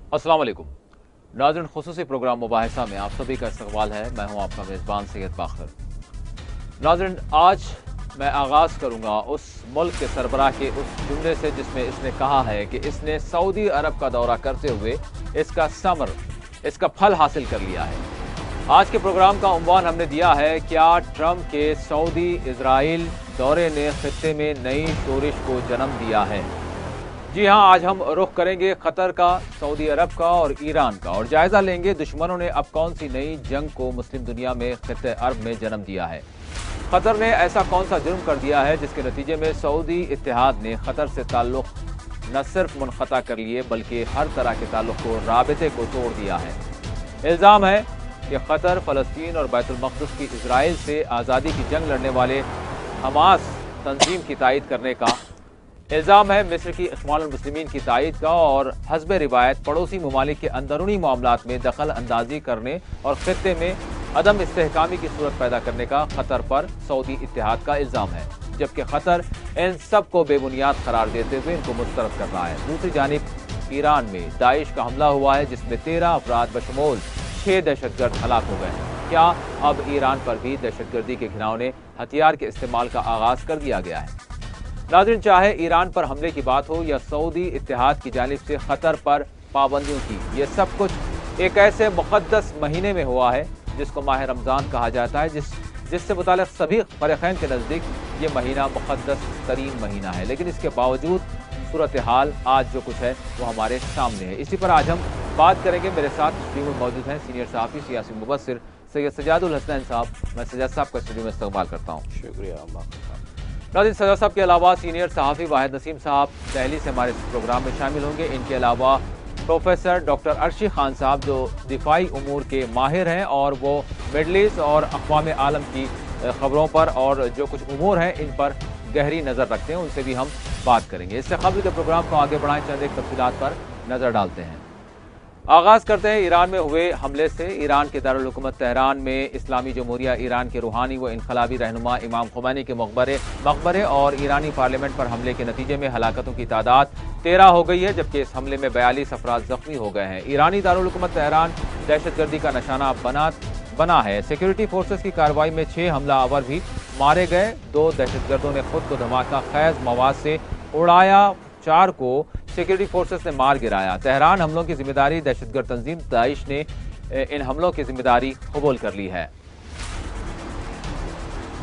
अस्सलाम वालेकुम नाज़रीन, खुसूसी प्रोग्राम मुबाहिसा में आप सभी का इस्तकबाल है। मैं हूं आपका मेज़बान सैयद बाखर। नाज़रीन, आज मैं आगाज़ करूंगा उस मुल्क के सरबराह के उस जुमले से जिसमें इसने कहा है कि इसने सऊदी अरब का दौरा करते हुए इसका फल हासिल कर लिया है। आज के प्रोग्राम का उन्वान हमने दिया है, क्या ट्रंप के सऊदी इजराइल दौरे ने खित्ते में नई शोरिश को जन्म दिया है। जी हाँ, आज हम रुख करेंगे कतर का, सऊदी अरब का और ईरान का, और जायजा लेंगे दुश्मनों ने अब कौन सी नई जंग को मुस्लिम दुनिया में खित्ते अरब में जन्म दिया है। कतर ने ऐसा कौन सा जुर्म कर दिया है जिसके नतीजे में सऊदी इत्तेहाद ने कतर से ताल्लुक न सिर्फ मुनक़ता कर लिए बल्कि हर तरह के ताल्लुक को, राबिते को तोड़ दिया है। इल्ज़ाम है कि कतर फ़लस्तीन और बैतुल मक़दिस की इजराइल से आज़ादी की जंग लड़ने वाले हमास तंजीम की तायद करने का। इल्ज़ाम है मिस्र की इख्वानुल मुस्लिमीन की तायद का और हस्ब रिवायत पड़ोसी ममालिक के अंदरूनी मामलात में दखल अंदाजी करने और खित्ते में अदम इस्तेहकामी की सूरत पैदा करने का कतर पर सऊदी इत्तेहाद का इल्ज़ाम है, जबकि कतर इन सब को बेबुनियाद करार देते हुए इनको मुस्तरद कर रहा है। दूसरी जानिब ईरान में दाइश का हमला हुआ है जिसमें 13 अफराद बशमूल 6 दहशतगर्द हलाक हो गए हैं। क्या अब ईरान पर भी दहशतगर्दी के घिनौने हथियार के इस्तेमाल का आगाज कर दिया गया है। नाज़रीन, चाहे ईरान पर हमले की बात हो या सऊदी इत्तेहाद की जानिब से कतर पर पाबंदियों की, ये सब कुछ एक ऐसे मुक़द्दस महीने में हुआ है जिसको माह रमज़ान कहा जाता है, जिससे मुताल्लिक़ सभी फ़रीक़ैन के नज़दीक ये महीना मुक़द्दस तरीन महीना है। लेकिन इसके बावजूद सूरत हाल आज जो कुछ है वो हमारे सामने है। इसी पर आज हम बात करेंगे। मेरे साथ स्टूडियो में मौजूद हैं सीनियर सहाफ़ी सियासी मुबस्सिर सैयद सजादुल हसनैन साहब। मैं सजाद साहब का स्टूडियो में इस्तकबाल करता हूँ। शुक्रिया। नाज़रीन, सजाद साहब के अलावा सीनियर सहाफ़ी वाहिद नसीम साहब दिल्ली से हमारे प्रोग्राम में शामिल होंगे। इनके अलावा प्रोफेसर डॉक्टर अर्शी खान साहब जो दिफाई उमूर के माहिर हैं और वो मिडल ईस्ट और अक़वाम आलम की ख़बरों पर और जो कुछ उमूर हैं इन पर गहरी नज़र रखते हैं, उनसे भी हम बात करेंगे। इससे कबल के प्रोग्राम को आगे बढ़ाएं, चंद एक तफसीलात पर नज़र डालते हैं। आगाज़ करते हैं ईरान में हुए हमले से। ईरान के दारुल हुकूमत तेहरान में इस्लामी जमहूरिया ईरान के रूहानी व इनकलाबी रहनुमा इमाम खुमैनी के मकबरे और ईरानी पार्लियामेंट पर हमले के नतीजे में हलाकतों की तादाद 13 हो गई है, जबकि इस हमले में 42 अफराद जख्मी हो गए हैं। ईरानी दारुल हुकूमत तेहरान दहशतगर्दी का निशाना बना है। सिक्योरिटी फोर्सेस की कार्रवाई में 6 हमला आवर भी मारे गए। 2 दहशतगर्दों ने खुद को धमाका खैज मवाद से उड़ाया, 4 को सिक्योरिटी फोर्सेस ने मार गिराया। तेहरान हमलों की जिम्मेदारी दहशतगर्द तंजीम दाइश ने इन हमलों की जिम्मेदारी कबूल कर ली है।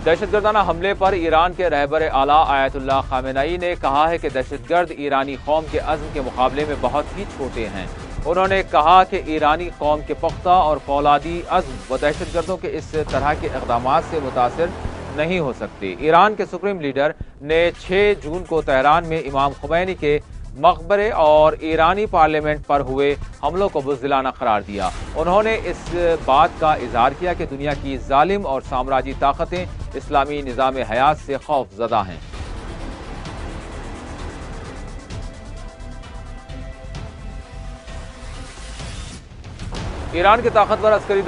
दहशतगर्दाना हमले पर ईरान के रहबर आला आयतुल्लाह खामेनेई ने कहा है कि दहशतगर्द ईरानी कौम के अज़्म के मुकाबले में बहुत ही छोटे हैं। उन्होंने कहा कि ईरानी कौम के पुख्ता और फौलादी अज़्म व दहशतगर्दों के इस तरह के इक़दामात से मुतासिर नहीं हो सकते। ईरान के सुप्रीम लीडर ने 6 जून को तेहरान में इमाम खुमैनी के मकबरे और ईरानी पार्लियामेंट पर हुए हमलों को बुज़दिलाना करार दिया। उन्होंने इस बात का इजहार किया कि दुनिया की जालिम और साम्राज्य ताकतें इस्लामी निज़ाम हयात से खौफज़दा हैं। ईरान के ताकतवर अस्करी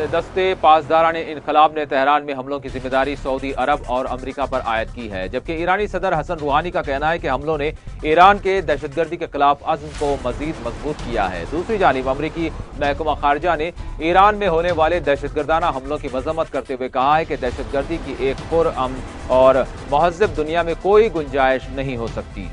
दस्ते पासदारान इनकलाब ने तेहरान में हमलों की जिम्मेदारी सऊदी अरब और अमरीका पर आयद की है, जबकि ईरानी सदर हसन रूहानी का कहना है कि हमलों ने ईरान के दहशतगर्दी के खिलाफ अज़्म को मजीद मजबूत किया है। दूसरी जानिब अमरीकी महकमा खारजा ने ईरान में होने वाले दहशतगर्दाना हमलों की मजम्मत करते हुए कहा है कि दहशतगर्दी की एक पुरअमन और महज़ब दुनिया में कोई गुंजाइश नहीं हो सकती।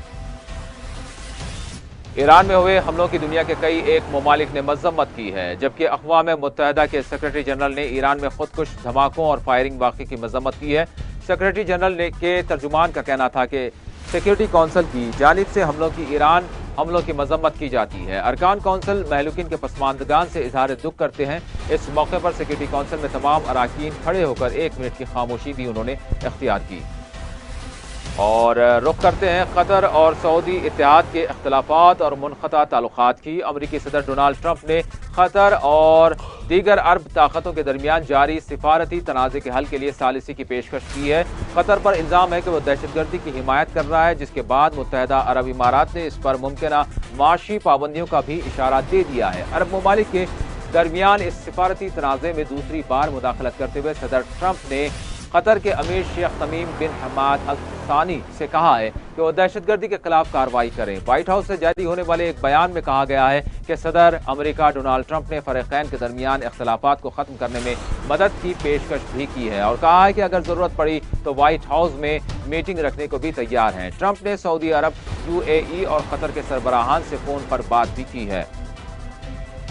ईरान में हुए हमलों की दुनिया के कई एक ममालिक ने मजम्मत की है, जबकि अक़वाम मुत्तहिदा के सेक्रेटरी जनरल ने ईरान में खुदकुश धमाकों और फायरिंग वाक़े की मजम्मत की है। सेक्रेटरी जनरल के तर्जुमान का कहना था कि सिक्योरिटी कौंसिल की जानिब से ईरान हमलों की मजम्मत की जाती है। अरकान कौंसिल महलूकिन के पसमानदगान से इजहार दुख करते हैं। इस मौके पर सिक्योरिटी कौंसिल में तमाम अरकान खड़े होकर 1 मिनट की खामोशी भी उन्होंने इख्तियार की। और रुख करते हैं कतर और सऊदी इत्तेहाद के अख्तिलाफ़ात और मुनक़ता ताल्लुक़ात की। अमरीकी सदर डोनाल्ड ट्रंप ने कतर और दीगर अरब ताकतों के दरमियान जारी सिफारती तनाज़े के हल के लिए सालिसी की पेशकश की है। कतर पर इल्ज़ाम है कि वह दहशतगर्दी की हिमायत कर रहा है, जिसके बाद मुत्तहिदा अरब इमारात ने इस पर मुमकिना माशी पाबंदियों का भी इशारा दे दिया है। अरब ममालिक के दरमियान इस सिफारती तनाज़े में दूसरी बार मुदाखलत करते हुए सदर ट्रंप ने कतर के अमीर शेख तमीम बिन हमाद अल सानी से कहा है कि वो दहशतगर्दी के खिलाफ कार्रवाई करें। व्हाइट हाउस से जारी होने वाले एक बयान में कहा गया है कि सदर अमेरिका डोनाल्ड ट्रंप ने फरीकैन के दरमियान इख्तलाफात को खत्म करने में मदद की पेशकश भी की है और कहा है कि अगर जरूरत पड़ी तो व्हाइट हाउस में मीटिंग रखने को भी तैयार हैं। ट्रंप ने सऊदी अरब, यूएई और कतर के सरबराहान से फोन पर बात भी की है।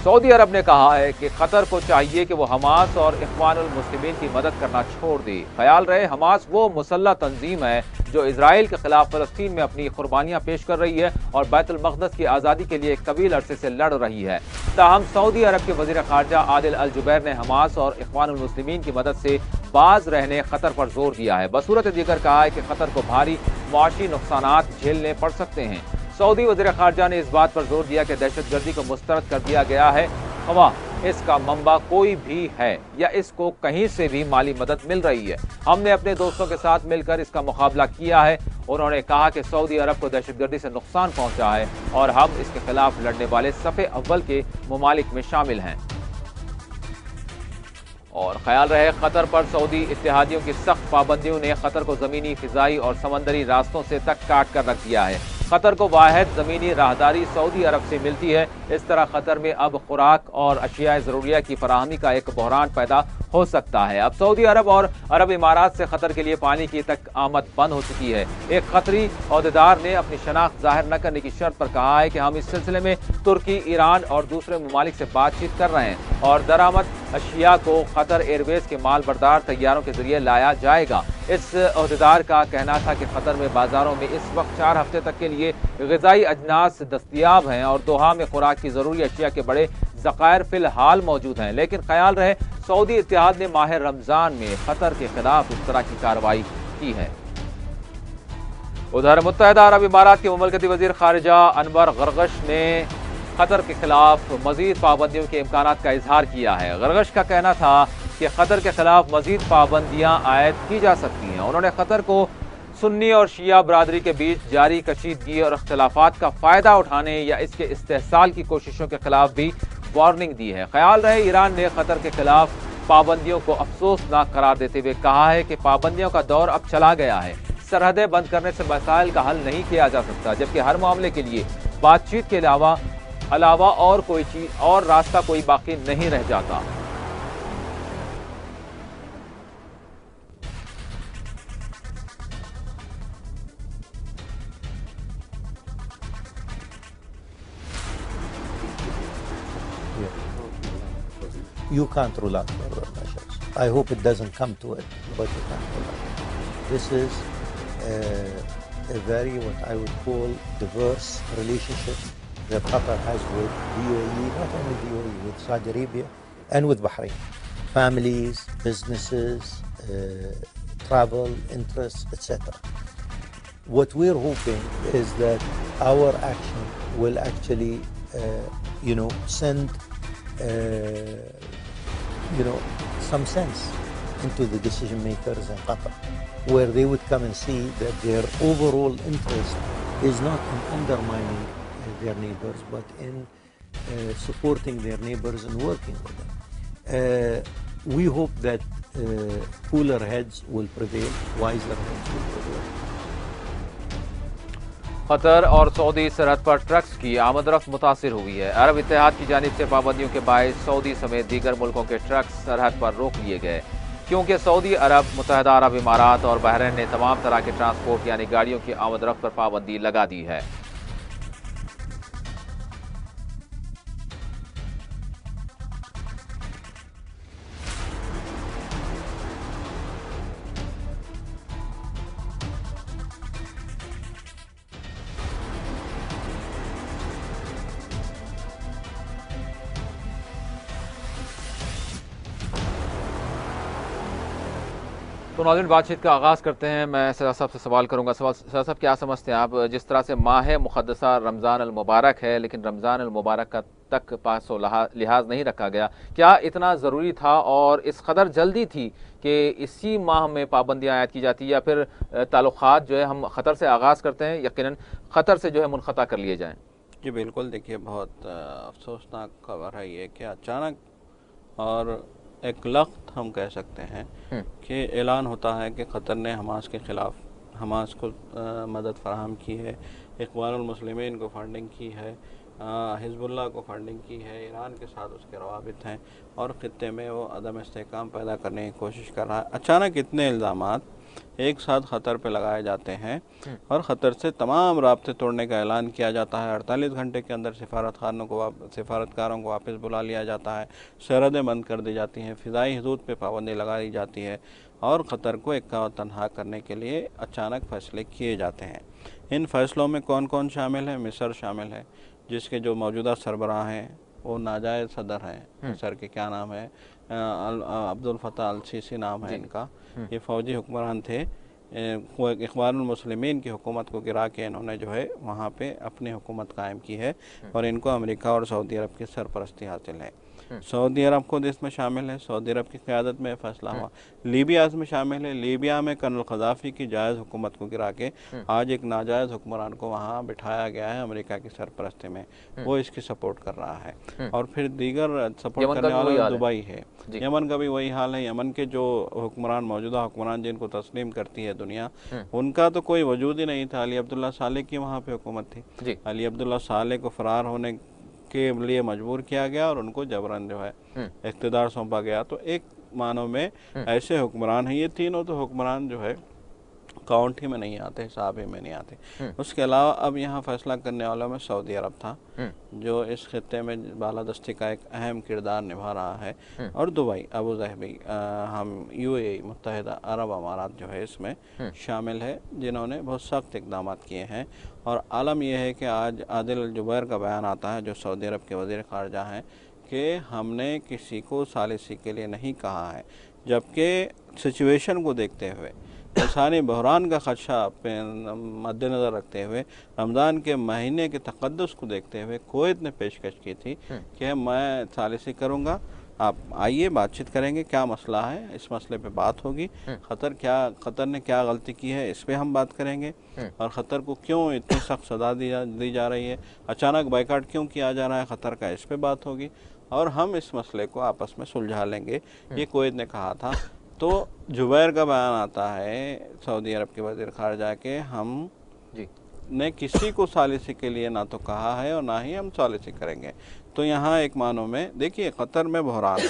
सऊदी अरब ने कहा है कि कतर को चाहिए कि वो हमास और इख्वानुल मुस्लिमीन की मदद करना छोड़ दे। ख्याल रहे हमास वो मुसल्लह तंजीम है जो इजराइल के खिलाफ फलस्तीन में अपनी कुर्बानियां पेश कर रही है और बैतुल मक़दस की आज़ादी के लिए एक तवील अरसे से लड़ रही है। ताहम सऊदी अरब के वज़ीर ख़ारजा आदिल अल जुबैर ने हमास और इख्वानुल मुस्लिमीन की मदद से बाज रहने कतर पर जोर दिया है। बसूरत दीगर कहा है कि कतर को भारी मुआशी नुकसानात झेलने पड़ सकते हैं। सऊदी वज़ीर ख़ारजा ने इस बात पर जोर दिया कि दहशतगर्दी को मुस्तरद कर दिया गया है, खवाह इसका मंबा कोई भी है या इसको कहीं से भी माली मदद मिल रही है। हमने अपने दोस्तों के साथ मिलकर इसका मुकाबला किया है। उन्होंने कहा कि सऊदी अरब को दहशतगर्दी से नुकसान पहुंचा है और हम इसके खिलाफ लड़ने वाले सफ़े अव्वल के ममालिक में शामिल हैं। और ख्याल रहे कतर पर सऊदी इत्तेहादियों की सख्त पाबंदियों ने कतर को ज़मीनी, फ़िज़ाई और समंदरी रास्तों से तक काट कर रख दिया है। कतर को वाहिद ज़मीनी राहदारी सऊदी अरब से मिलती है। इस तरह कतर में अब खुराक और अशिया ज़रूरिया की फराहमी का एक बहरान पैदा हो सकता है। अब सऊदी अरब और अरब इमारात से कतर के लिए पानी की तक आमद बंद हो चुकी है। एक कतरी अहदेदार ने अपनी शनाख्त जाहिर न करने की शर्त पर कहा है कि हम इस सिलसिले में तुर्की, ईरान और दूसरे ममालिक से बातचीत कर रहे हैं और दरामद अशिया को कतर एयरवेज के माल बरदार तैयारों के जरिए लाया जाएगा। इस अहदेदार का कहना था कि कतर में बाजारों में इस वक्त 4 हफ्ते तक के लिए ग़िज़ाई अजनास दस्तयाब हैं और दोहा में खुराक की ज़रूरी अशिया के बड़े ज़खायर फ़िलहाल मौजूद हैं। लेकिन ख्याल रहे सऊदी इत्तेहाद ने माह रमज़ान में कतर के खिलाफ इस तरह की कार्रवाई की है। उधर मुत्तहिदा अरब इमारात के मुमलकती वज़ीर ख़ारिजा अनवर गरगश ने कतर के खिलाफ मज़ीद पाबंदियों के इम्कानात का इजहार किया है। गरगश का कहना था कि कतर के खिलाफ मज़ीद पाबंदियाँ आयद की जा सकती हैं। उन्होंने कतर को सुन्नी और शिया बरादरी के बीच जारी कशीदगी और अख्तिलाफात का फ़ायदा उठाने या इसके इस्तेहसाल की कोशिशों के खिलाफ भी वार्निंग दी है। ख्याल रहे ईरान ने कतर के खिलाफ पाबंदियों को अफसोसनाक करार देते हुए कहा है कि पाबंदियों का दौर अब चला गया है। सरहदें बंद करने से मसाइल का हल नहीं किया जा सकता, जबकि हर मामले के लिए बातचीत के अलावा और कोई चीज और रास्ता कोई बाकी नहीं रह जाता। You can't rule out further measures. I hope it doesn't come to it, but you can't rule out. This is a very, what I would call, diverse relationship that Qatar has with the UAE, not only the UAE, with Saudi Arabia and with Bahrain. Families, businesses, travel, interests, etc. What we're hoping is that our action will actually, send some sense into the decision makers in Qatar, where they would come and see that their overall interest is not in undermining their neighbors, but in supporting their neighbors and working with them. We hope that cooler heads will prevail, wiser heads will prevail. Qatar और Saudi सरहद पर trucks की आमदरफ्त मुतासिर हुई है। अरब इत्तेहाद की जानिब से पाबंदियों के बायस सऊदी समेत दीगर मुल्कों के ट्रक्स सरहद पर रोक लिए गए, क्योंकि सऊदी अरब, मुत्तहिदा अरब इमारात और बहरीन ने तमाम तरह के ट्रांसपोर्ट यानी गाड़ियों की आमदरफ्त पर पाबंदी लगा दी है। तो नाज़रीन, बातचीत का आगाज़ करते हैं। मैं सैयद साहब से सवाल करूंगा। सैयद साहब, क्या समझते हैं आप, जिस तरह से माह मुक़द्दसा रमज़ान अल मुबारक है, लेकिन रमज़ान अल मुबारक का तक पास लिहाज नहीं रखा गया, क्या इतना ज़रूरी था और इस कदर जल्दी थी कि इसी माह में पाबंदियाँ आयद की जाती, या फिर ताल्लुक़ात जो है हम ख़तर से आगाज़ करते हैं, यकीनन ख़तर से जो है मुनक़ता कर लिए जाएँ? जी बिल्कुल, देखिए बहुत अफसोसनाक खबर है ये कि अचानक और एक लख्त हम कह सकते हैं कि ऐलान होता है कि क़तर ने हमास के ख़िलाफ़ हमास को मदद फराहम की है, इख्वानुल मुस्लिमीन को फंडिंग की है, हिज़्बुल्लाह को फंडिंग की है, ईरान के साथ उसके रवाबित हैं और ख़ित्ते में वो अदम इस्तेहकाम पैदा करने की कोशिश कर रहा है। अचानक इतने इल्ज़ामात एक साथ क़तर पे लगाए जाते हैं और क़तर से तमाम राब्ते तोड़ने का ऐलान किया जाता है। 48 घंटे के अंदर सिफारतकारों को वापस बुला लिया जाता है, सरहदें बंद कर दी जाती हैं, फ़िज़ाई हदूद पे पाबंदी लगा दी जाती है और क़तर को इक्का व तन्हा करने के लिए अचानक फ़ैसले किए जाते हैं। इन फ़ैसलों में कौन कौन शामिल है? मिस्र शामिल है, जिसके जो मौजूदा सरबराह हैं वो नाजायज़ सदर हैं। मिस्र के क्या नाम है? अब्दुल फ़त्ताह अल सीसी नाम है इनका। ये फ़ौजी हुक्मरान थे। इख्वानुल मुस्लिमीन की हुकूमत को गिरा के इन्होंने जो है वहाँ पे अपनी हुकूमत कायम की है और इनको अमेरिका और सऊदी अरब की सरपरस्ती हासिल है। सऊदी अरब खुद इसमें शामिल है, सऊदी अरब की क़यादत में फ़ैसला हुआ। लीबिया इसमें शामिल है, लीबिया में कर्नल क़ज़ाफ़ी की जायज़ हुकूमत को गिरा के आज एक नाजायज़ हुक्मरान को वहाँ बिठाया गया है अमेरिका की सरपरस्ती में, वो इसकी सपोर्ट कर रहा है। और फिर दीगर सपोर्ट करने वाला दुबई है। यमन का भी वही हाल है। यमन के जो हुक्मरान मौजूदा हुक्मरान जिनको तस्लीम करती है दुनिया, उनका तो कोई वजूद ही नहीं था। अली अब्दुल्ला सालेह की वहाँ पे हुकूमत थी। अली अब्दुल्ला सालेह को फ़रार होने के लिए मजबूर किया गया और उनको जबरन जो है इक़्तिदार सौंपा गया। तो एक मानों में ऐसे हुक्मरान हैं। ये तीनों तो हुक्मरान जो है काउंट ही में नहीं आते, हिसाब ही में नहीं आते। उसके अलावा अब यहाँ फ़ैसला करने वालों में सऊदी अरब था, जो इस खित्ते में बालादस्ती का एक अहम किरदार निभा रहा है, और दुबई, अबू धाबी, हम UAE मुत्तहिदा अरब अमारात जो है इसमें शामिल है, जिन्होंने बहुत सख्त इक़दाम किए हैं। और आलम यह है कि आज आदिल जुबैर का बयान आता है, जो सऊदी अरब के वज़ीर ख़ारजा हैं, कि हमने किसी को सालिसी के लिए नहीं कहा है, जबकि सिचुएशन को देखते हुए, इंसानी बहरान का ख़दशा मद्देनज़र रखते हुए, रमज़ान के महीने के तक़द्दुस को देखते हुए कुवैत ने पेशकश की थी कि मैं सालिसी करूँगा, आप आइए बातचीत करेंगे, क्या मसला है, इस मसले पे बात होगी, क़तर ने क्या गलती की है इस पे हम बात करेंगे, और क़तर को क्यों इतनी सख्त सज़ा दी जा रही है, अचानक बाइकाट क्यों किया जा रहा है क़तर का, इस पे बात होगी और हम इस मसले को आपस में सुलझा लेंगे, ये कुवैत ने कहा था। तो जुबैर का बयान आता है सऊदी अरब के वज़ीर ख़ारजा के, हम ने किसी को सालिसी के लिए ना तो कहा है और ना ही हम सालिसी करेंगे। तो यहाँ एक मानों में देखिए क़तर में बहरान है,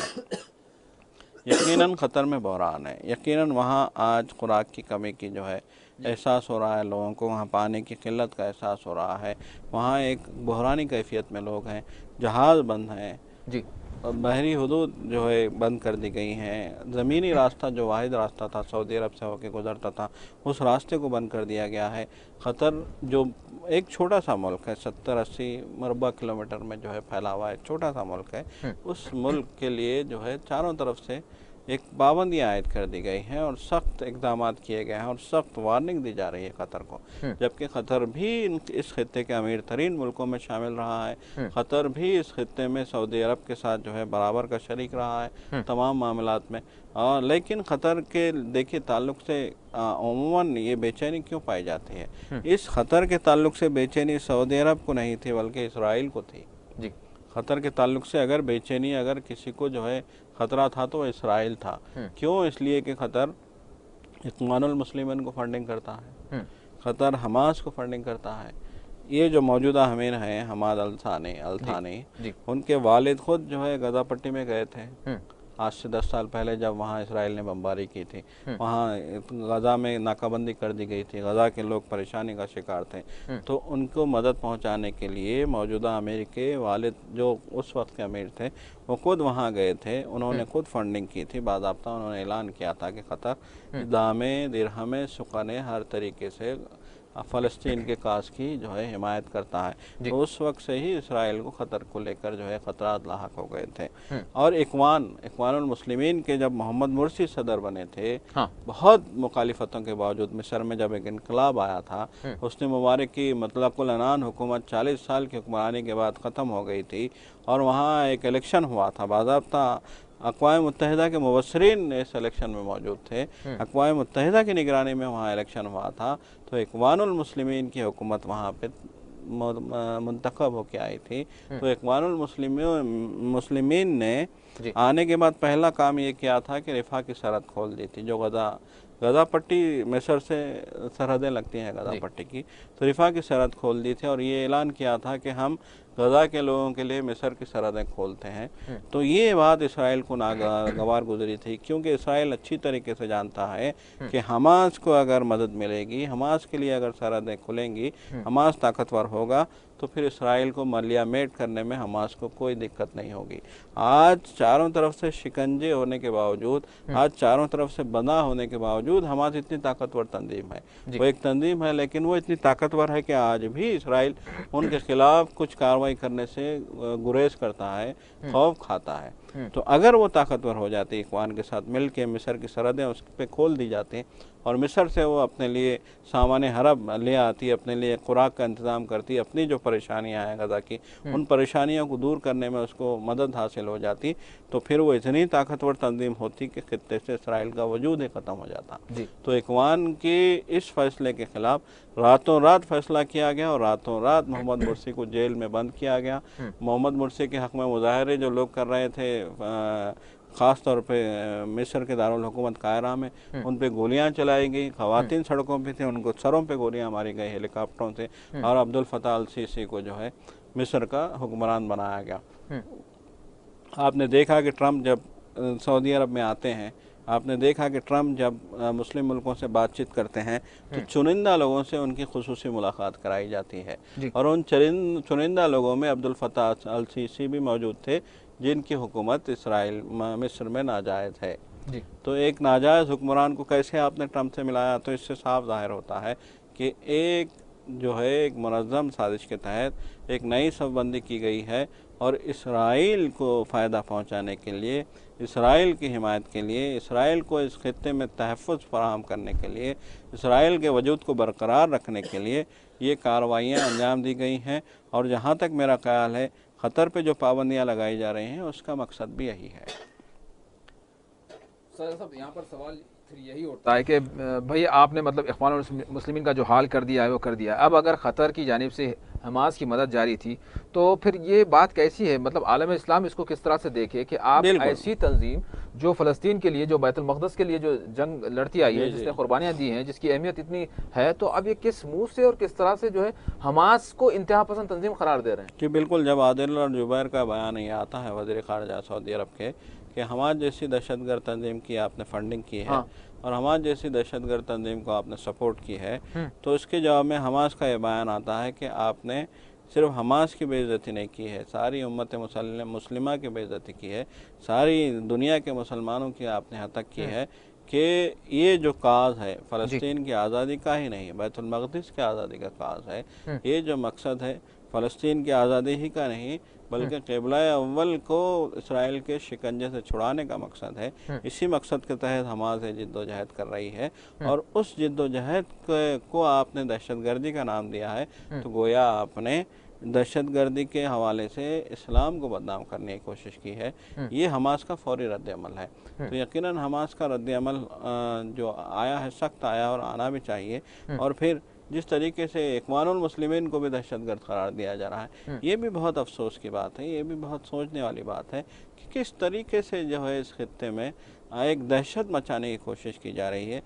यकीनन क़तर में बहरान है, यकीनन वहाँ आज खुराक की कमी की जो है एहसास हो रहा है लोगों को, वहाँ पानी की किल्लत का एहसास हो रहा है, वहाँ एक बहरानी कैफियत में लोग हैं, जहाज़ बंद हैं जी, बहरी हुदूद जो है बंद कर दी गई हैं, ज़मीनी रास्ता जो वाहिद रास्ता था सऊदी अरब से होकर गुजरता था, उस रास्ते को बंद कर दिया गया है। क़तर जो एक छोटा सा मुल्क है, 70-80 मरबा किलोमीटर में जो है फैला हुआ है, छोटा सा मुल्क है, उस मुल्क के लिए जो है चारों तरफ से एक पाबंदियाँ आयद कर दी गई हैं और सख्त इक़दाम किए गए हैं और सख्त वार्निंग दी जा रही है क़तर को, जबकि क़तर भी इस खित्ते के अमीर तरीन मुल्कों में शामिल रहा है। क़तर भी इस खित्ते में सऊदी अरब के साथ जो है बराबर का शरीक रहा है तमाम मामलात में, लेकिन क़तर के देखिए ताल्लुक़ से अमूमन ये बेचैनी क्यों पाई जाती है? इस क़तर के ताल्लुक़ से बेचैनी सऊदी अरब को नहीं थी बल्कि इसराइल को थी जी। क़तर के ताल्लुक़ से अगर बेचैनी अगर किसी को जो है ख़तरा था तो इसराइल था। क्यों? इसलिए कि क़तर इख्वानुल मुस्लिमीन को फंडिंग करता है, क़तर हमास को फंडिंग करता है। ये जो मौजूदा अमीर हैं हमाद अल थानी, उनके वालिद ख़ुद जो है गज़ा पट्टी में गए थे आज से 10 साल पहले, जब वहाँ इसराइल ने बमबारी की थी। वहाँ गज़ा में नाकाबंदी कर दी गई थी, गज़ा के लोग परेशानी का शिकार थे, तो उनको मदद पहुँचाने के लिए मौजूदा अमीर के वालिद जो उस वक्त के अमीर थे वो खुद वहाँ गए थे, उन्होंने खुद फंडिंग की थी। बाज़ाब्ता उन्होंने ऐलान किया था कि क़तर दामे दिरहमे सुक़ने हर तरीके से फ़लस्तीन के काज की जो है हिमायत करता है। तो उस वक्त से ही इसराइल को क़तर को लेकर जो है ख़तरात लाहक हो गए थे। और इख्वानुल मुस्लिमीन के जब मोहम्मद मुर्सी सदर बने थे, बहुत मुखालिफतों के बावजूद मिस्र में जब एक इनकलाब आया था, हुस्नी मुबारक की मुतलक़ुल अनान हुकूमत 40 साल की हुक्मरानी के बाद ख़त्म हो गई थी और वहाँ एक इलेक्शन हुआ था। बाज़ाब्ता अक़वाम मुत्तहिदा के मुबस्सरीन इस इलेक्शन में मौजूद थे, अक़वाम मुत्तहिदा की निगरानी में वहाँ इलेक्शन हुआ था। तो इख्वानुल मुस्लिमीन की हुकूमत वहाँ पे मुंतखब होकर आई थी, तो इख्वानुल मुस्लिमीन ने आने के बाद पहला काम ये किया था कि रिफा की सरहद खोल दी थी। जो गजा पट्टी मिस्र से सरहदें लगती हैं गजा पट्टी की, तो रिफा की सरहद खोल दी थी और ये ऐलान किया था कि हम गजा के लोगों के लिए मिस्र की सरहदें खोलते हैं। तो ये बात इसराइल को नागवार गुजरी थी, क्योंकि इसराइल अच्छी तरीके से जानता है कि हमास को अगर मदद मिलेगी, हमास के लिए अगर सरहदें खुलेंगी, हमास ताकतवर होगा, तो फिर इसराइल को मलियामेट करने में हमास को कोई दिक्कत नहीं होगी। आज चारों तरफ से शिकंजे होने के बावजूद, आज चारों तरफ से बंधा होने के बावजूद हमास इतनी ताकतवर तंजीम है। वो एक तंजीम है, लेकिन वो इतनी ताकतवर है कि आज भी इसराइल उनके खिलाफ कुछ कार्रवाई करने से गुरेज करता है, खौफ खाता है। तो अगर वो ताकतवर हो जाती, इख्वान के साथ मिल के मिस्र की सरहदें उस पर खोल दी जाती और मिस्र से वो अपने लिए सामान हरब ले आती, अपने लिए खुराक का इंतज़ाम करती, अपनी जो परेशानियां हैं गज़ा की, उन परेशानियों को दूर करने में उसको मदद हासिल हो जाती, तो फिर वो इतनी ताकतवर तंजीम होती कि खित्ते से इसराइल का वजूद ही ख़त्म हो जाता। तो इख्वान के इस फैसले के ख़िलाफ़ रातों रात फैसला किया गया और रातों रात मोहम्मद मुर्सी को जेल में बंद किया गया। मोहम्मद मुर्सी के हक़ में मुजाहरे जो लोग कर रहे थे, ख़ास तौर पे मिस्र के दारुल हुकूमत कायरा में, उन पे गोलियां चलाई गई। ख़वातीन सड़कों पे थे, उनको सरों पे गोलियां मारी गई हेलीकॉप्टरों से, और अब्दुल फताह अल सीसी को जो है मिस्र का हुक्मरान बनाया गया। आपने देखा कि ट्रंप जब सऊदी अरब में आते हैं, आपने देखा कि ट्रंप जब मुस्लिम मुल्कों से बातचीत करते हैं तो चुनिंदा लोगों से उनकी खुसूसी मुलाकात कराई जाती है, और उन चुनिंदा लोगों में अब्दुल फताह अल सीसी भी मौजूद थे, जिनकी हुकूमत इसराइल मिस्र में नाजायज़ है। तो एक नाजायज़ हुक्मरान को कैसे आपने ट्रंप से मिलाया? तो इससे साफ ज़ाहिर होता है कि एक जो है एक मुनज़्ज़म साजिश के तहत एक नई शबबंदी की गई है, और इसराइल को फ़ायदा पहुँचाने के लिए, इसराइल की हिमायत के लिए, इसराइल को इस खित्ते में तहफ़्फ़ुज़ फराहम करने के लिए, इसराइल के वजूद को बरकरार रखने के लिए ये कार्रवाइयाँ अंजाम दी गई हैं। और जहाँ तक मेरा ख्याल है, ख़तर पे जो पाबंदियाँ लगाई जा रही हैं उसका मकसद भी यही है। सर साहब, यहाँ पर सवाल फिर यही उठता है कि भाई आपने मतलब इख्वान मुस्लिमीन का जो हाल कर दिया है वो कर दिया, अब अगर ख़तर की जानिब से हमास की मदद जारी थी, तो फिर ये बात कैसी है? मतलब आलम इस्लाम इसको किस तरह से देखे कि आप ऐसी तंजीम जो फ़लस्तीन के लिए, जो बैतुल मक़दस के लिए जो जंग लड़ती आई है, जिसने कुर्बानियाँ दी हैं, जिसकी अहमियत इतनी है, तो अब ये किस मुँह से और किस तरह से जो है हमास को इंतहा पसंद तंजीम करार दे रहे हैं? कि बिल्कुल, जब आदिल और जुबैर का बयान ये आता है वज़ीर ख़ारिजा सऊदी अरब के कि हमास जैसी दहशतगर्द तंजीम की आपने फंडिंग की है, और हमास जैसी दहशतगर्द तंजीम को आपने सपोर्ट की है, तो इसके जवाब में हमास का ये बयान आता है कि आपने सिर्फ हमास की बेइज्जती नहीं की है, सारी उम्मत मुस्लिमा की बेइज्जती की है, सारी दुनिया के मुसलमानों की आपने हतक की है कि ये जो काज है फ़लस्तीन की आज़ादी का ही नहीं, बैतुल मक़दिस की आज़ादी का काज है। ये जो मकसद है फ़लस्तीन की आज़ादी ही का नहीं, बल्कि क़िबला अव्वल को इसराइल के शिकंजे से छुड़ाने का मकसद है। इसी मकसद के तहत हमास जिद्दोजहद कर रही है, और उस जिद्दोजहद को आपने दहशतगर्दी का नाम दिया है, तो गोया आपने दहशतगर्दी के हवाले से इस्लाम को बदनाम करने की कोशिश की है। ये हमास का फौरी रद्द-ए-अमल है। तो यकीनन हमास का रद्द-ए-अमल जो आया है, सख्त आया और आना भी चाहिए। और फिर जिस तरीके से इख्वानुल मुस्लिमीन को भी दहशतगर्द करार दिया जा रहा है, ये भी बहुत अफसोस की बात है, ये भी बहुत सोचने वाली बात है कि किस तरीके से जो है इस खित्ते में एक दहशत मचाने की कोशिश की जा रही है,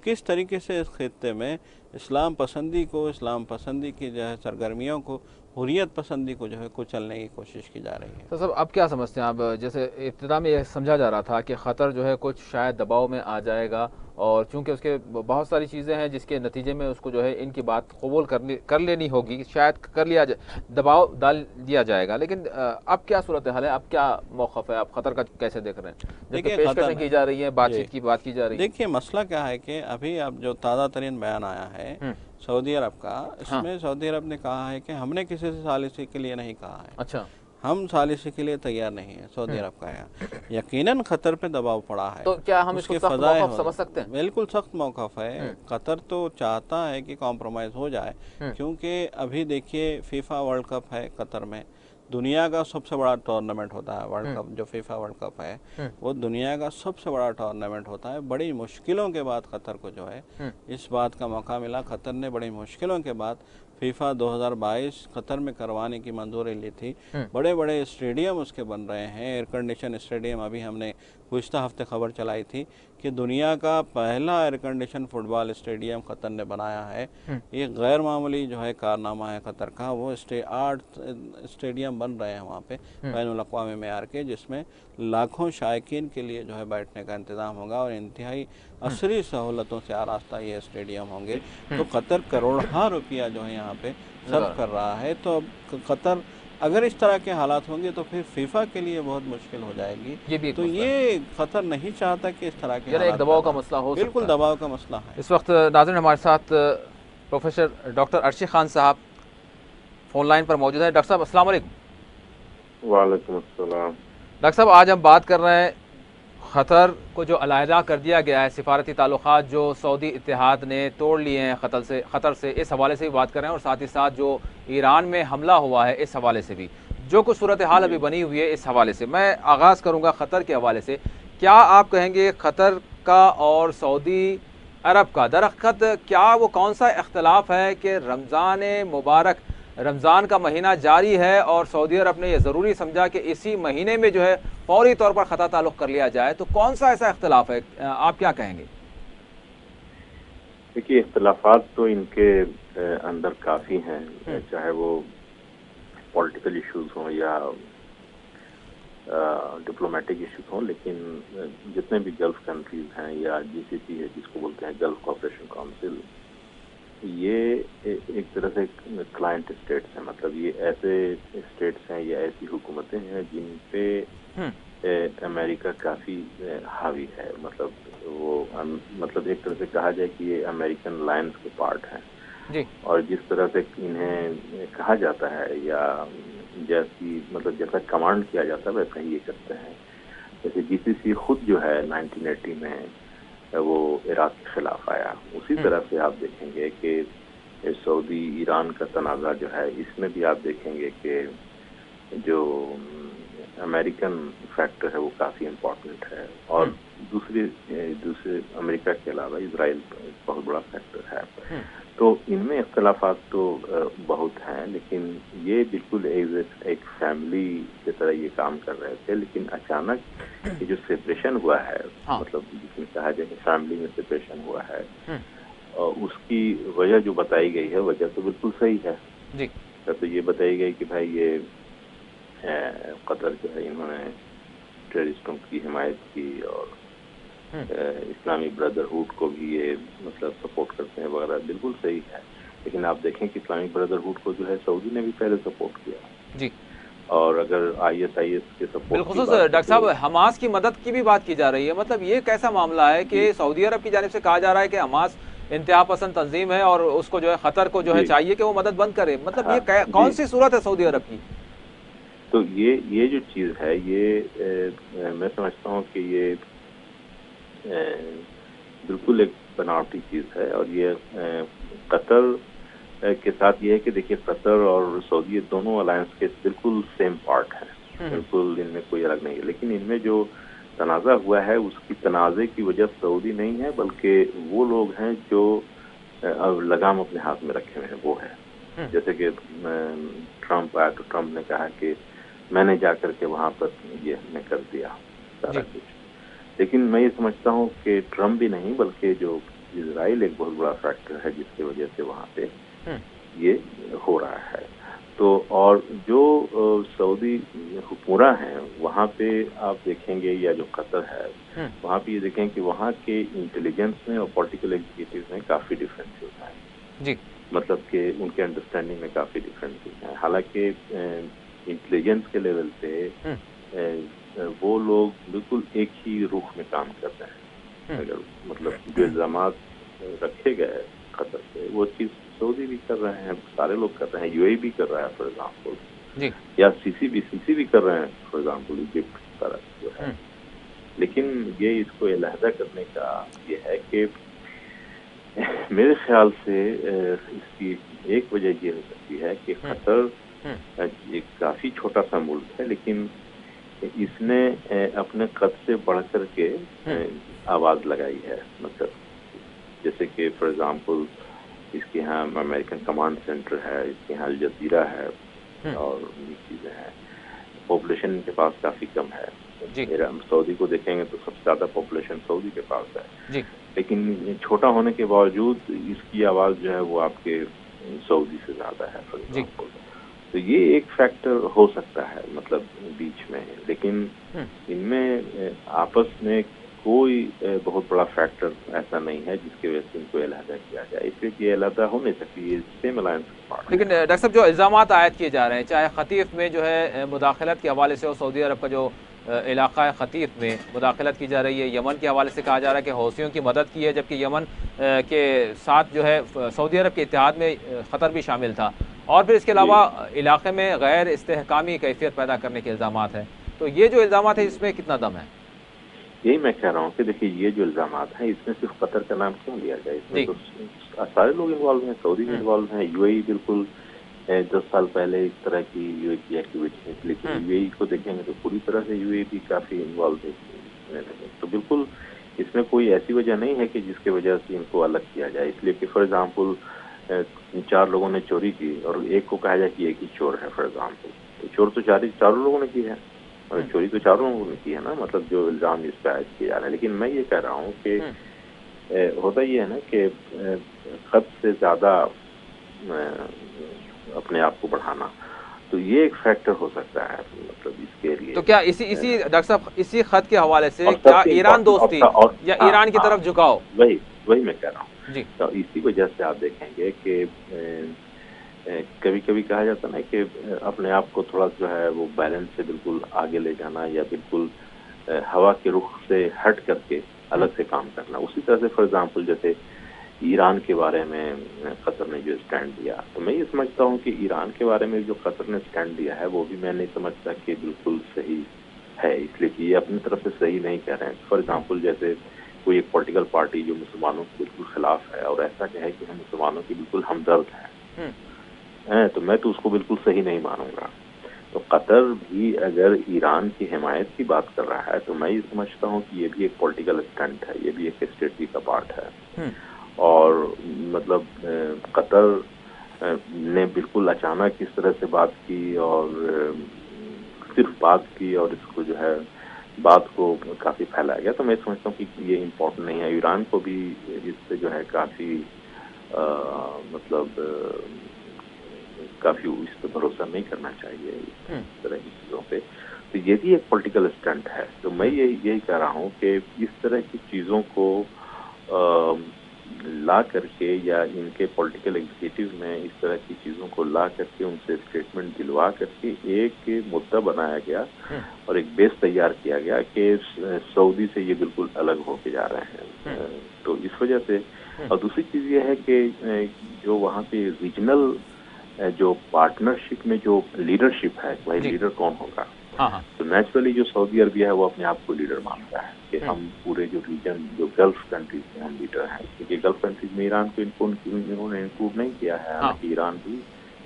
किस तरीके से इस खित्ते में इस्लाम पसंदी को, इस्लाम पसंदी की जो है सरगर्मियों को, हुर्रियत पसंदी को जो है कुचलने की कोशिश की जा रही है। तो सब अब क्या समझते हैं आप? जैसे इब्तिदा में यह समझा जा रहा था कि ख़तर जो है कुछ शायद दबाव में आ जाएगा, और चूंकि उसके बहुत सारी चीज़ें हैं जिसके नतीजे में उसको जो है इनकी बात कबूल कर लेनी होगी, शायद कर लिया जाए, दबाव डाल दिया जाएगा। लेकिन अब क्या सूरत हाल है, अब क्या मौक़िफ़ है, आप ख़तर का कैसे देख रहे हैं? देखिए, पेशकशें की जा रही है, बातचीत की बात की जा रही है। देखिए, मसला क्या है कि अभी अब जो ताज़ा तरीन बयान आया है सऊदी अरब का, इसमें सऊदी अरब ने कहा है कि हमने किसी से सालिसी के लिए नहीं कहा है। अच्छा, हम सालिसी के लिए तैयार नहीं है, सऊदी अरब का है। यकीनन ख़तर पे दबाव पड़ा है, तो क्या हम इसको सख्त मौक़िफ़ समझ सकते हैं? बिल्कुल सख्त मौक़िफ़ है। क़तर तो चाहता है कि कॉम्प्रोमाइज़ हो जाए, क्योंकि अभी देखिए फीफा वर्ल्ड कप है क़तर में, दुनिया का सबसे बड़ा टूर्नामेंट होता है वर्ल्ड कप। जो फीफा वर्ल्ड कप है वो दुनिया का सबसे बड़ा टूर्नामेंट होता है। बड़ी मुश्किलों के बाद क़तर को जो है इस बात का मौका मिला। क़तर ने बड़ी मुश्किलों के बाद फीफा 2022 कतर में करवाने की मंजूरी ली थी। बड़े बड़े स्टेडियम उसके बन रहे हैं, एयर कंडीशन स्टेडियम। अभी हमने गुज़िश्ता हफ्ते खबर चलाई थी कि दुनिया का पहला air condition football stadium Qatar ने बनाया है। ये गैर मामूली जो है कारनामा है कतर का। वो 8 स्टेडियम बन रहे हैं वहाँ पे बैनुल अक़वामी मेयार के, जिसमें लाखों शायकीन के लिए जो है बैठने का इंतज़ाम होगा और इंतहाई असरी सहूलतों से आरास्ता ये स्टेडियम होंगे। तो कतर करोड़ों रुपया जो है यहाँ पे सर्व कर रहा है। तो अब कतर अगर इस तरह के हालात होंगे तो फिर फीफा के लिए बहुत मुश्किल हो जाएगी। ये भी तो ये कतर नहीं चाहता कि इस तरह के एक दबाव का मसला हो। बिल्कुल दबाव का मसला है। इस वक्त नाज़रीन हमारे साथ प्रोफेसर डॉक्टर अर्शी खान साहब फ़ोन लाइन पर मौजूद है। डॉक्टर साहब अस्सलाम वालेकुम। वालेकुम अस्सलाम। डॉक्टर साहब आज हम बात कर रहे हैं ख़तर को जो अलहदा कर दिया गया है, सिफारती ताल्लुक़ात जो सऊदी इत्तेहाद ने तोड़ लिए हैं ख़तर से, इस हवाले से भी बात कर रहे हैं और साथ ही साथ जो ईरान में हमला हुआ है इस हवाले से भी, जो कुछ सूरत हाल अभी बनी हुई है इस हवाले से। मैं आगाज़ करूँगा ख़तर के हवाले से। क्या आप कहेंगे ख़तर का और सऊदी अरब का दरअसल क्या वो कौन सा इख्तलाफ है कि रमज़ान का महीना जारी है और सऊदी अरब ने यह ज़रूरी समझा कि इसी महीने में जो है फौरी तौर पर ख़ता ताल्लुक़ कर लिया जाए, तो कौन सा ऐसा इख्तलाफ है, आप क्या कहेंगे? देखिए, इख्तलाफात तो इनके अंदर काफ़ी हैं, चाहे वो पॉलिटिकल इश्यूज हों या डिप्लोमेटिक इश्यूज हों, लेकिन जितने भी गल्फ़ कंट्रीज़ हैं या GCC है जिसको बोलते हैं गल्फ़ कोऑपरेशन काउंसिल, ये एक तरह से क्लाइंट स्टेट्स हैं। मतलब ये ऐसे स्टेट्स हैं या ऐसी हुकूमतें हैं जिन पे अमेरिका काफ़ी हावी है। मतलब वो मतलब एक तरह से कहा जाए कि ये अमेरिकन लायंस के पार्ट हैं जी। और जिस तरह से इन्हें कहा जाता है या जैसा कमांड किया जाता है वैसा ही ये करते हैं। जैसे GCC खुद जो है 1980 में वो इराक के खिलाफ आया, उसी तरह से आप देखेंगे कि सऊदी ईरान का तनाज़ा जो है इसमें भी आप देखेंगे कि जो अमेरिकन फैक्टर है वो काफ़ी इम्पोर्टेंट है और दूसरे अमेरिका के अलावा इजराइल बहुत बड़ा फैक्टर है। तो इनमें इख्तलाफात तो बहुत हैं, लेकिन ये बिल्कुल एक फैमिली की तरह ये काम कर रहे थे। लेकिन अचानक ये जो सेपरेशन हुआ है, मतलब जिसमें कहा जाए कि फैमिली में सेपरेशन हुआ है, और उसकी वजह जो बताई गई है, वजह तो बिल्कुल सही है जी। तो ये बताई गई कि भाई ये कतर जो है इन्होंने टेररिस्टों की हिमायत की और इस्लामी ब्रदरहुड को भी ये मतलब सपोर्ट करते हैं वगैरह, बिल्कुल सही है। लेकिन आप देखें कि इस्लामिक ब्रदरहुड को जो है सऊदी ने भी पहले सपोर्ट किया जी। और अगर ISIS के सपोर्ट बिल्कुल डॉक्टर साहब, हमास की मदद की भी बात की जा रही है। मतलब ये कैसा मामला है कि सऊदी अरब की जानिब से कहा जा रहा है कि हमास इंतहा पसंद तंजीम है और उसको जो है खतर को जो है चाहिए कि वो मदद बंद करे। मतलब ये कौन सी सूरत है सऊदी अरब की? तो ये जो चीज़ है ये मैं समझता हूँ कि ये बिल्कुल एक बनावटी चीज़ है। और ये कतर के साथ ये है कि देखिए कतर और सऊदी दोनों अलायंस के बिल्कुल सेम पार्ट हैं, बिल्कुल इनमें कोई अलग नहीं है। लेकिन इनमें जो तनाज़ा हुआ है उसकी तनाज़े की वजह सऊदी नहीं है, बल्कि वो लोग हैं जो लगाम अपने हाथ में रखे हुए हैं, वो है। जैसे कि ट्रंप आया तो ट्रंप ने कहा कि मैंने जाकर के वहाँ पर ये हमने कर दिया सारा कुछ। लेकिन मैं ये समझता हूँ कि ट्रंप भी नहीं बल्कि जो इजराइल एक बहुत बड़ा फैक्टर है जिसकी वजह से वहाँ पे ये हो रहा है। तो और जो सऊदी हुकूमरान हैं वहाँ पे आप देखेंगे या जो कतर है वहाँ पे ये देखें कि वहाँ के इंटेलिजेंस में और पॉलिटिकल एग्जीक्यूटिव में काफ़ी डिफरेंसेस हैं जी। मतलब कि उनके अंडरस्टैंडिंग में काफ़ी डिफरेंसेस हैं। हालांकि इंटेलिजेंस के लेवल पे वो लोग बिल्कुल एक ही रुख में काम कर रहे हैं। अगर मतलब जो इल्जामात रखे गए खतर पे वो चीज़ सऊदी भी कर रहे हैं, सारे लोग कर रहे हैं, UAE भी कर रहा है फॉर एग्जाम्पल, या CC भी कर रहे हैं फॉर एग्जाम्पल, इजिप्ट सारा जो है। लेकिन ये इसको अलहदा करने का ये है कि मेरे ख्याल से इसकी एक वजह ये हो सकती है कि खतर एक काफ़ी छोटा सा मुल्क है, लेकिन इसने अपने कद से बढ़ कर के आवाज़ लगाई है। मतलब जैसे कि फॉर एग्जांपल इसके यहाँ अमेरिकन कमांड सेंटर है, इसके यहाँ अल जजीरा है और ये चीज़ें हैं। पॉपुलेशन के पास काफ़ी कम है। हम सऊदी को देखेंगे तो सबसे ज़्यादा पॉपुलेशन सऊदी के पास है जी। लेकिन छोटा होने के बावजूद इसकी आवाज़ जो है वो आपके सऊदी से ज़्यादा है फॉर एग्जाम्पल। तो ये एक फैक्टर हो सकता है मतलब बीच में, लेकिन इनमें आपस में कोई बहुत बड़ा फैक्टर ऐसा नहीं है जिसकी वजह से इनको अलहदा किया जाए, इसलिए ये अलहदा हो नहीं सकती, ये सेम अलायंस का पार्ट। लेकिन डॉक्टर साहब जो इल्ज़ामात आयद किए जा रहे हैं, चाहे खतीफ में जो है मुदाखलत के हवाले से हो, सऊदी अरब का जो इलाका है खतीफ में मुदाखलत की जा रही है, यमन के हवाले से कहा जा रहा है कि हौसियों की मदद की है, जबकि यमन के साथ जो है सऊदी अरब के इत्तेहाद में ख़तर भी शामिल था, और फिर इसके अलावा इलाके में गैर इस्तेहकामी कैफियत पैदा करने के इल्ज़ामात हैं। तो ये जो इल्ज़ामात है इसमें कितना दम है? यही मैं कह रहा हूँ कि देखिए ये जो इल्ज़ामात हैं इसमें सिर्फ कतर का नाम क्यों लिया जाए, इसमें तो सारे लोग इन्वॉल्व हैं, सऊदी भी इन्वॉल्व हैं, यूएई बिल्कुल 10 साल पहले इस तरह की यूएई की एक्टिविटी है, लेकिन यूएई को देखेंगे तो पूरी तरह से यूएई भी काफ़ी इन्वॉल्व है। तो बिल्कुल इसमें कोई ऐसी वजह नहीं है कि जिसकी वजह से इनको अलग किया जाए, इसलिए कि फॉर एग्जाम्पल 4 लोगों ने चोरी की और एक को कहा जाए कि एक ही चोर है फॉर एग्जाम्पल, तो चोर तो चारों लोगों ने की है, और चोरी तो 4 लोगों ने की है ना, मतलब जो इल्ज़ाम इस पर आयद किए जा रहे हैं। लेकिन मैं ये कह रहा हूँ कि होता ये है ना कि खद से ज़्यादा अपने आप को बढ़ाना, तो ये एक फैक्टर हो सकता है मतलब इसके लिए। तो क्या इसी डॉक्टर साहब इसी खत के हवाले से क्या ईरान दोस्ती या ईरान की तरफ झुकाव? वही मैं कह रहा हूँ जी। तो इसी वजह से आप देखेंगे कि कभी कभी कहा जाता है ना कि अपने आप को थोड़ा जो है वो बैलेंस से बिल्कुल आगे ले जाना या बिल्कुल हवा के रुख से हट करके अलग से काम करना। उसी तरह से फॉर एग्जाम्पल जैसे ईरान के बारे में कतर ने जो स्टैंड दिया, तो मैं ये समझता हूँ कि ईरान के बारे में जो कतर ने स्टैंड दिया है वो भी मैं नहीं समझता कि बिल्कुल सही है, इसलिए कि ये अपनी तरफ से सही नहीं कह रहे हैं। फॉर एग्जाम्पल जैसे कोई एक पॉलिटिकल पार्टी जो मुसलमानों के बिल्कुल खिलाफ है और ऐसा कहे कि हम मुसलमानों की बिल्कुल हमदर्द हैं, तो मैं तो उसको बिल्कुल सही नहीं मानूंगा। तो कतर भी अगर ईरान की हिमायत की बात कर रहा है तो मैं ये समझता हूँ कि ये भी एक पॉलिटिकल स्टंट है, ये भी एक स्ट्रेटजी का पार्ट है। और मतलब कतर ने बिल्कुल अचानक इस तरह से बात की और सिर्फ बात की और इसको जो है बात को काफ़ी फैलाया गया, तो मैं समझता हूँ कि ये इम्पोर्टेंट नहीं है। ईरान को भी इससे जो है काफ़ी मतलब काफ़ी इस पर भरोसा नहीं करना चाहिए इस तरह की चीज़ों पे। तो ये भी एक पॉलिटिकल स्टंट है। तो मैं यही कह रहा हूँ कि इस तरह की चीज़ों को ला करके या इनके पॉलिटिकल एग्जीक्यूटिव में इस तरह की चीज़ों को ला करके उनसे स्टेटमेंट दिलवा करके एक मुद्दा बनाया गया और एक बेस तैयार किया गया कि सऊदी से ये बिल्कुल अलग होके जा रहे हैं। तो इस वजह से, और दूसरी चीज़ ये है कि जो वहाँ पे रीजनल जो पार्टनरशिप में जो लीडरशिप है, वही लीडर कौन होगा। तो नेचुरली जो सऊदी अरबिया है वो अपने आप को लीडर मानता है कि हम पूरे जो रीजन जो गल्फ कंट्रीज में हम लीडर हैं, क्योंकि गल्फ कंट्रीज में ईरान को इन्होंने इंक्लूड नहीं किया है। हालांकि ईरान भी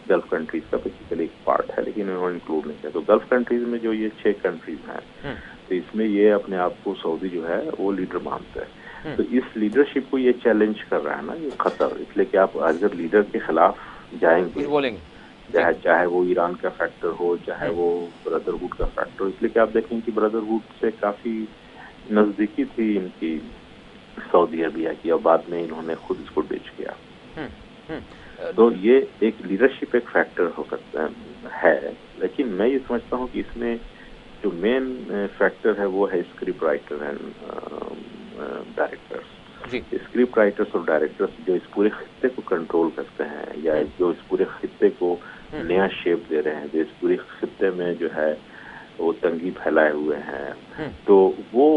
गल्फ कंट्रीज का बेसिकली एक पार्ट है, लेकिन इन्होंने इंक्लूड नहीं किया। तो गल्फ कंट्रीज में जो ये 6 कंट्रीज हैं, तो इसमें ये अपने आप को सऊदी जो है वो लीडर मानता है। तो इस लीडरशिप को ये चैलेंज कर रहा है ना ये खतर, इसलिए कि आप अगर लीडर के खिलाफ जाएंगे, बोलेंगे, चाहे वो ईरान का फैक्टर हो, चाहे वो ब्रदरहुड का फैक्टर हो, इसलिए कि आप देखें कि ब्रदरहुड से काफ़ी नज़दीकी थी इनकी सऊदी अरबिया की, और बाद में इन्होंने खुद इसको डिच किया। तो ये एक लीडरशिप एक फैक्टर हो सकता है, लेकिन मैं ये समझता हूँ कि इसमें जो मेन फैक्टर है वो है script writer and directors. Script writers और डायरेक्टर्स जो इस पूरे खित्ते को कंट्रोल करते हैं या जो इस पूरे खित्ते को नया शेप दे रहे हैं, जो इस पूरे खित्ते में जो है वो तंगी फैलाए हुए हैं, तो वो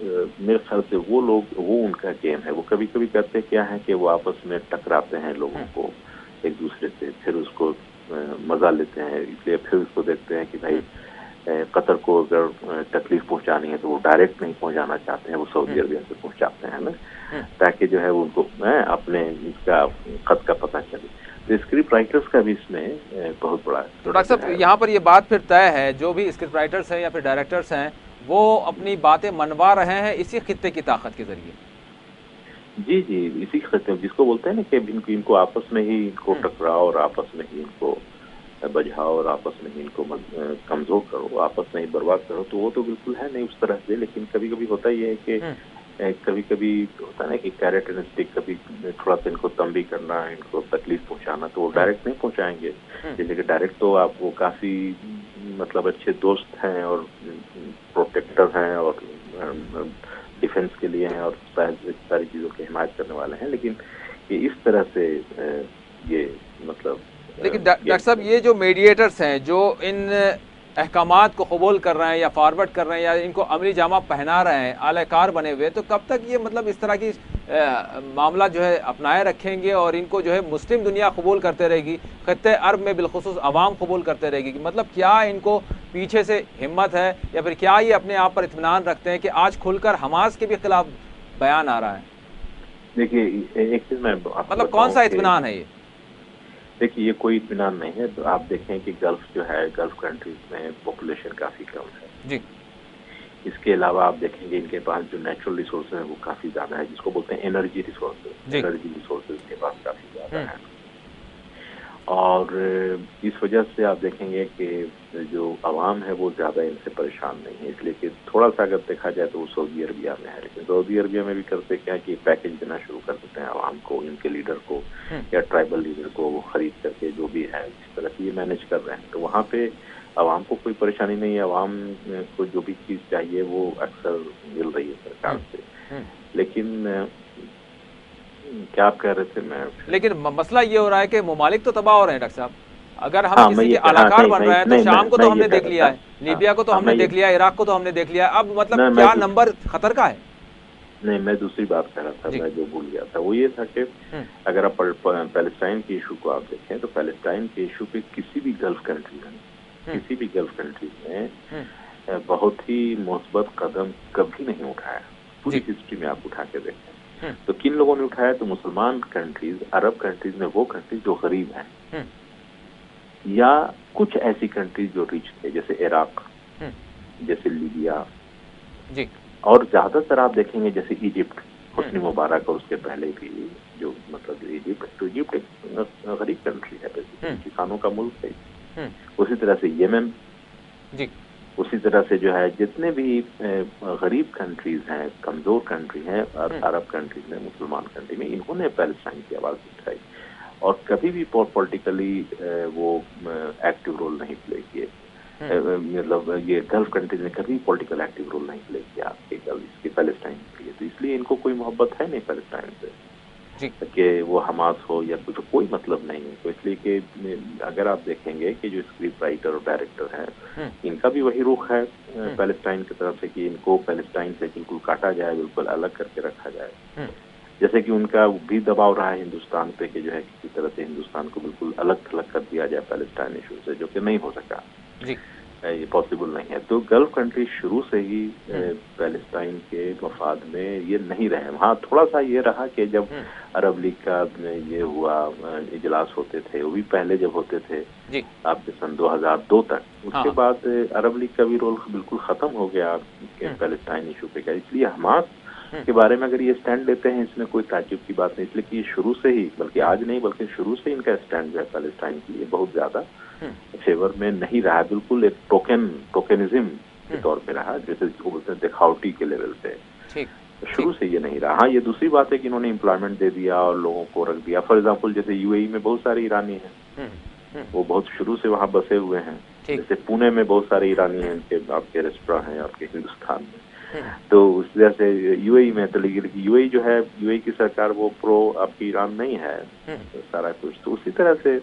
मेरे ख्याल से वो लोग, वो उनका गेम है। वो कभी कभी करते क्या है कि वो आपस में टकराते हैं लोगों को एक दूसरे से, फिर उसको मजा लेते हैं, इसलिए फिर उसको देखते हैं कि भाई कतर को अगर तकलीफ पहुंचानी है तो वो डायरेक्ट नहीं पहुंचाना चाहते हैं, वो सऊदी अरबिया से पहुंचाते हैं ना, ताकि जो है वो उनको अपने इसका खत का पता चले। तो स्क्रिप्ट राइटर्स का भी इसमें बहुत बड़ा तो डॉक्टर साहब यहाँ पर ये बात फिर तय है, जो भी स्क्रिप्ट राइटर्स हैं या फिर डायरेक्टर्स हैं वो अपनी बातें मनवा रहे हैं इसी खित्ते की ताकत के जरिए। जी जी, इसी खत्म जिसको बोलते हैं ना कि इनको आपस में ही इनको टकराओ और आपस में ही इनको बजाओ और आपस में ही इनको कमजोर करो, आपस में ही बर्बाद करो, तो वो तो बिल्कुल है नहीं उस तरह से। लेकिन कभी कभी होता ही है कि कभी कभी होता है ना कि कैरेट एंड स्टिक, कभी थोड़ा सा इनको तंबी करना, इनको तकलीफ पहुंचाना, तो वो डायरेक्ट नहीं पहुंचाएंगे। जैसे कि डायरेक्ट तो आप वो काफी मतलब अच्छे दोस्त हैं और प्रोटेक्टर हैं और डिफेंस के लिए हैं और सारी चीजों की हिमायत करने वाले हैं, लेकिन ये इस तरह से ये मतलब लेकिन डॉक्टर साहब, ये जो मीडिएटर्स हैं जो इन अहकामात को कबूल कर रहे हैं या फॉरवर्ड कर रहे हैं या इनको अमली जामा पहना रहे हैं, आलाकार बने हुए, तो कब तक ये मतलब इस तरह की मामला जो है अपनाए रखेंगे और इनको जो है मुस्लिम दुनिया कबूल करते रहेगी, खत्ते अरब में बिलखुसूस अवाम कबूल करते रहेगी? मतलब क्या इनको पीछे से हिम्मत है या फिर क्या ये अपने आप पर इत्मीनान रखते हैं कि आज खुलकर हमास के भी खिलाफ बयान आ रहा है? देखिए एक चीज मैं मतलब कौन सा इत्मीनान है ये? देखिए ये कोई इत्मीनान नहीं है। तो आप देखें कि गल्फ जो है, गल्फ कंट्रीज में पॉपुलेशन काफी कम है जी। इसके अलावा आप देखेंगे इनके पास जो नेचुरल रिसोर्सेज है वो काफी ज्यादा है, जिसको बोलते हैं एनर्जी रिसोर्सेज। एनर्जी रिसोर्सेज के पास काफी ज्यादा है और इस वजह से आप देखेंगे कि जो अवाम है वो ज्यादा इनसे परेशान नहीं है। इसलिए कि थोड़ा सा अगर देखा जाए तो वो सऊदी अरबिया में है, लेकिन सऊदी अरबिया में भी करते क्या कि पैकेज देना शुरू कर देते हैं अवाम को, इनके लीडर को या ट्राइबल लीडर को, वो खरीद करके जो भी है इस तरह से ये मैनेज कर रहे हैं। तो वहाँ पे अवाम को कोई परेशानी नहीं है, अवाम को जो भी चीज चाहिए वो अक्सर मिल रही है सरकार से। लेकिन क्या आप कह रहे थे? मैं लेकिन मसला ये हो रहा है कि ममालिक तो तबाह हो रहे हैं डॉक्टर साहब। अगर हम किसी के अलाकार बन रहे हैं तो शाम को तो हमने देख लिया है, लीबिया को तो हमने देख लिया, इराक को तो हमने देख लिया, अब मतलब क्या नंबर खतर का है? नहीं, मैं दूसरी बात कह रहा था, मैं जो भूल गया था वो ये था कि अगर आप पैलेस्टाइन के इशू को आप देखें तो पैलेस्टाइन के इशू पे किसी भी गल्फ कंट्री में बहुत ही मुस्बत कदम कभी नहीं उठाया, पूरी हिस्ट्री में आप उठा के देखें तो किन लोगों ने उठाया? तो मुसलमान कंट्रीज, अरब कंट्रीज में वो कंट्रीज जो गरीब हैं या कुछ ऐसी कंट्रीज जो रिच थे, जैसे इराक, जैसे लीबिया जी। और ज्यादातर आप देखेंगे जैसे इजिप्ट, हुस्नी मुबारक और उसके पहले भी जो मतलब इजिप्ट एक गरीब कंट्री है, किसानों का मुल्क है। उसी तरह से येमेन जी, उसी तरह से जो है जितने भी गरीब कंट्रीज हैं, कमजोर कंट्री हैं अरब कंट्रीज में, मुसलमान कंट्री में, इन्होंने पैलेस्टाइन की आवाज उठाई और कभी भी पॉलिटिकली वो एक्टिव रोल नहीं प्ले किए। मतलब ये गल्फ कंट्रीज ने कभी पॉलिटिकल एक्टिव रोल नहीं प्ले किया इसके पैलेस्टाइन के लिए। तो इसलिए इनको कोई मोहब्बत है नहीं पैलेस्टाइन से कि वो हमास हो या कुछ, कोई मतलब नहीं है। तो इसलिए कि अगर आप देखेंगे कि जो स्क्रिप्ट राइटर और डायरेक्टर हैं, इनका भी वही रुख है पैलेस्टाइन की तरफ से कि इनको पैलेस्टाइन से बिल्कुल काटा जाए, बिल्कुल अलग करके रखा जाए। जैसे कि उनका भी दबाव रहा है हिंदुस्तान पे कि जो है किसी तरह से हिंदुस्तान को बिल्कुल अलग थलग कर दिया जाए पैलेस्टाइन इशू से, जो कि नहीं हो सका जी, ये पॉसिबल नहीं है। तो गल्फ कंट्री शुरू से ही पैलेस्टाइन के मफाद में ये नहीं रहे। हाँ, थोड़ा सा ये रहा कि जब अरब लीग का ये हुआ, इजलास होते थे, वो भी पहले जब होते थे जी, आपके सन 2002 तक, उसके बाद अरब लीग का भी रोल बिल्कुल खत्म हो गया पैलेस्टाइन इशू पे। इसलिए हमास के बारे में अगर ये स्टैंड लेते हैं, इसमें कोई ताज्जुब की बात नहीं, इसलिए कि शुरू से ही, बल्कि आज नहीं बल्कि शुरू से इनका स्टैंड जो है पैलेस्टाइन के लिए बहुत ज्यादा फेवर में नहीं रहा, बिल्कुल एक टोकेनिज्म के तौर पे रहा, जैसे जिसको बोलते हैं दिखावटी के लेवल पे। तो शुरू से ये नहीं रहा। हाँ, ये दूसरी बात है कि इन्होंने एम्प्लॉयमेंट दे दिया और लोगों को रख दिया। फॉर एग्जाम्पल जैसे यूएई में बहुत सारे ईरानी हैं, वो बहुत शुरू से वहाँ बसे हुए हैं। जैसे पुणे में बहुत सारे ईरानी हैं, आपके रेस्टोरेंट हैं आपके हिंदुस्तान में। तो उस वजह से यूएई में तो, लेकिन यूएई जो है, यूएई की सरकार वो प्रो आपकी ईरान नहीं है सारा कुछ। तो उसी तरह से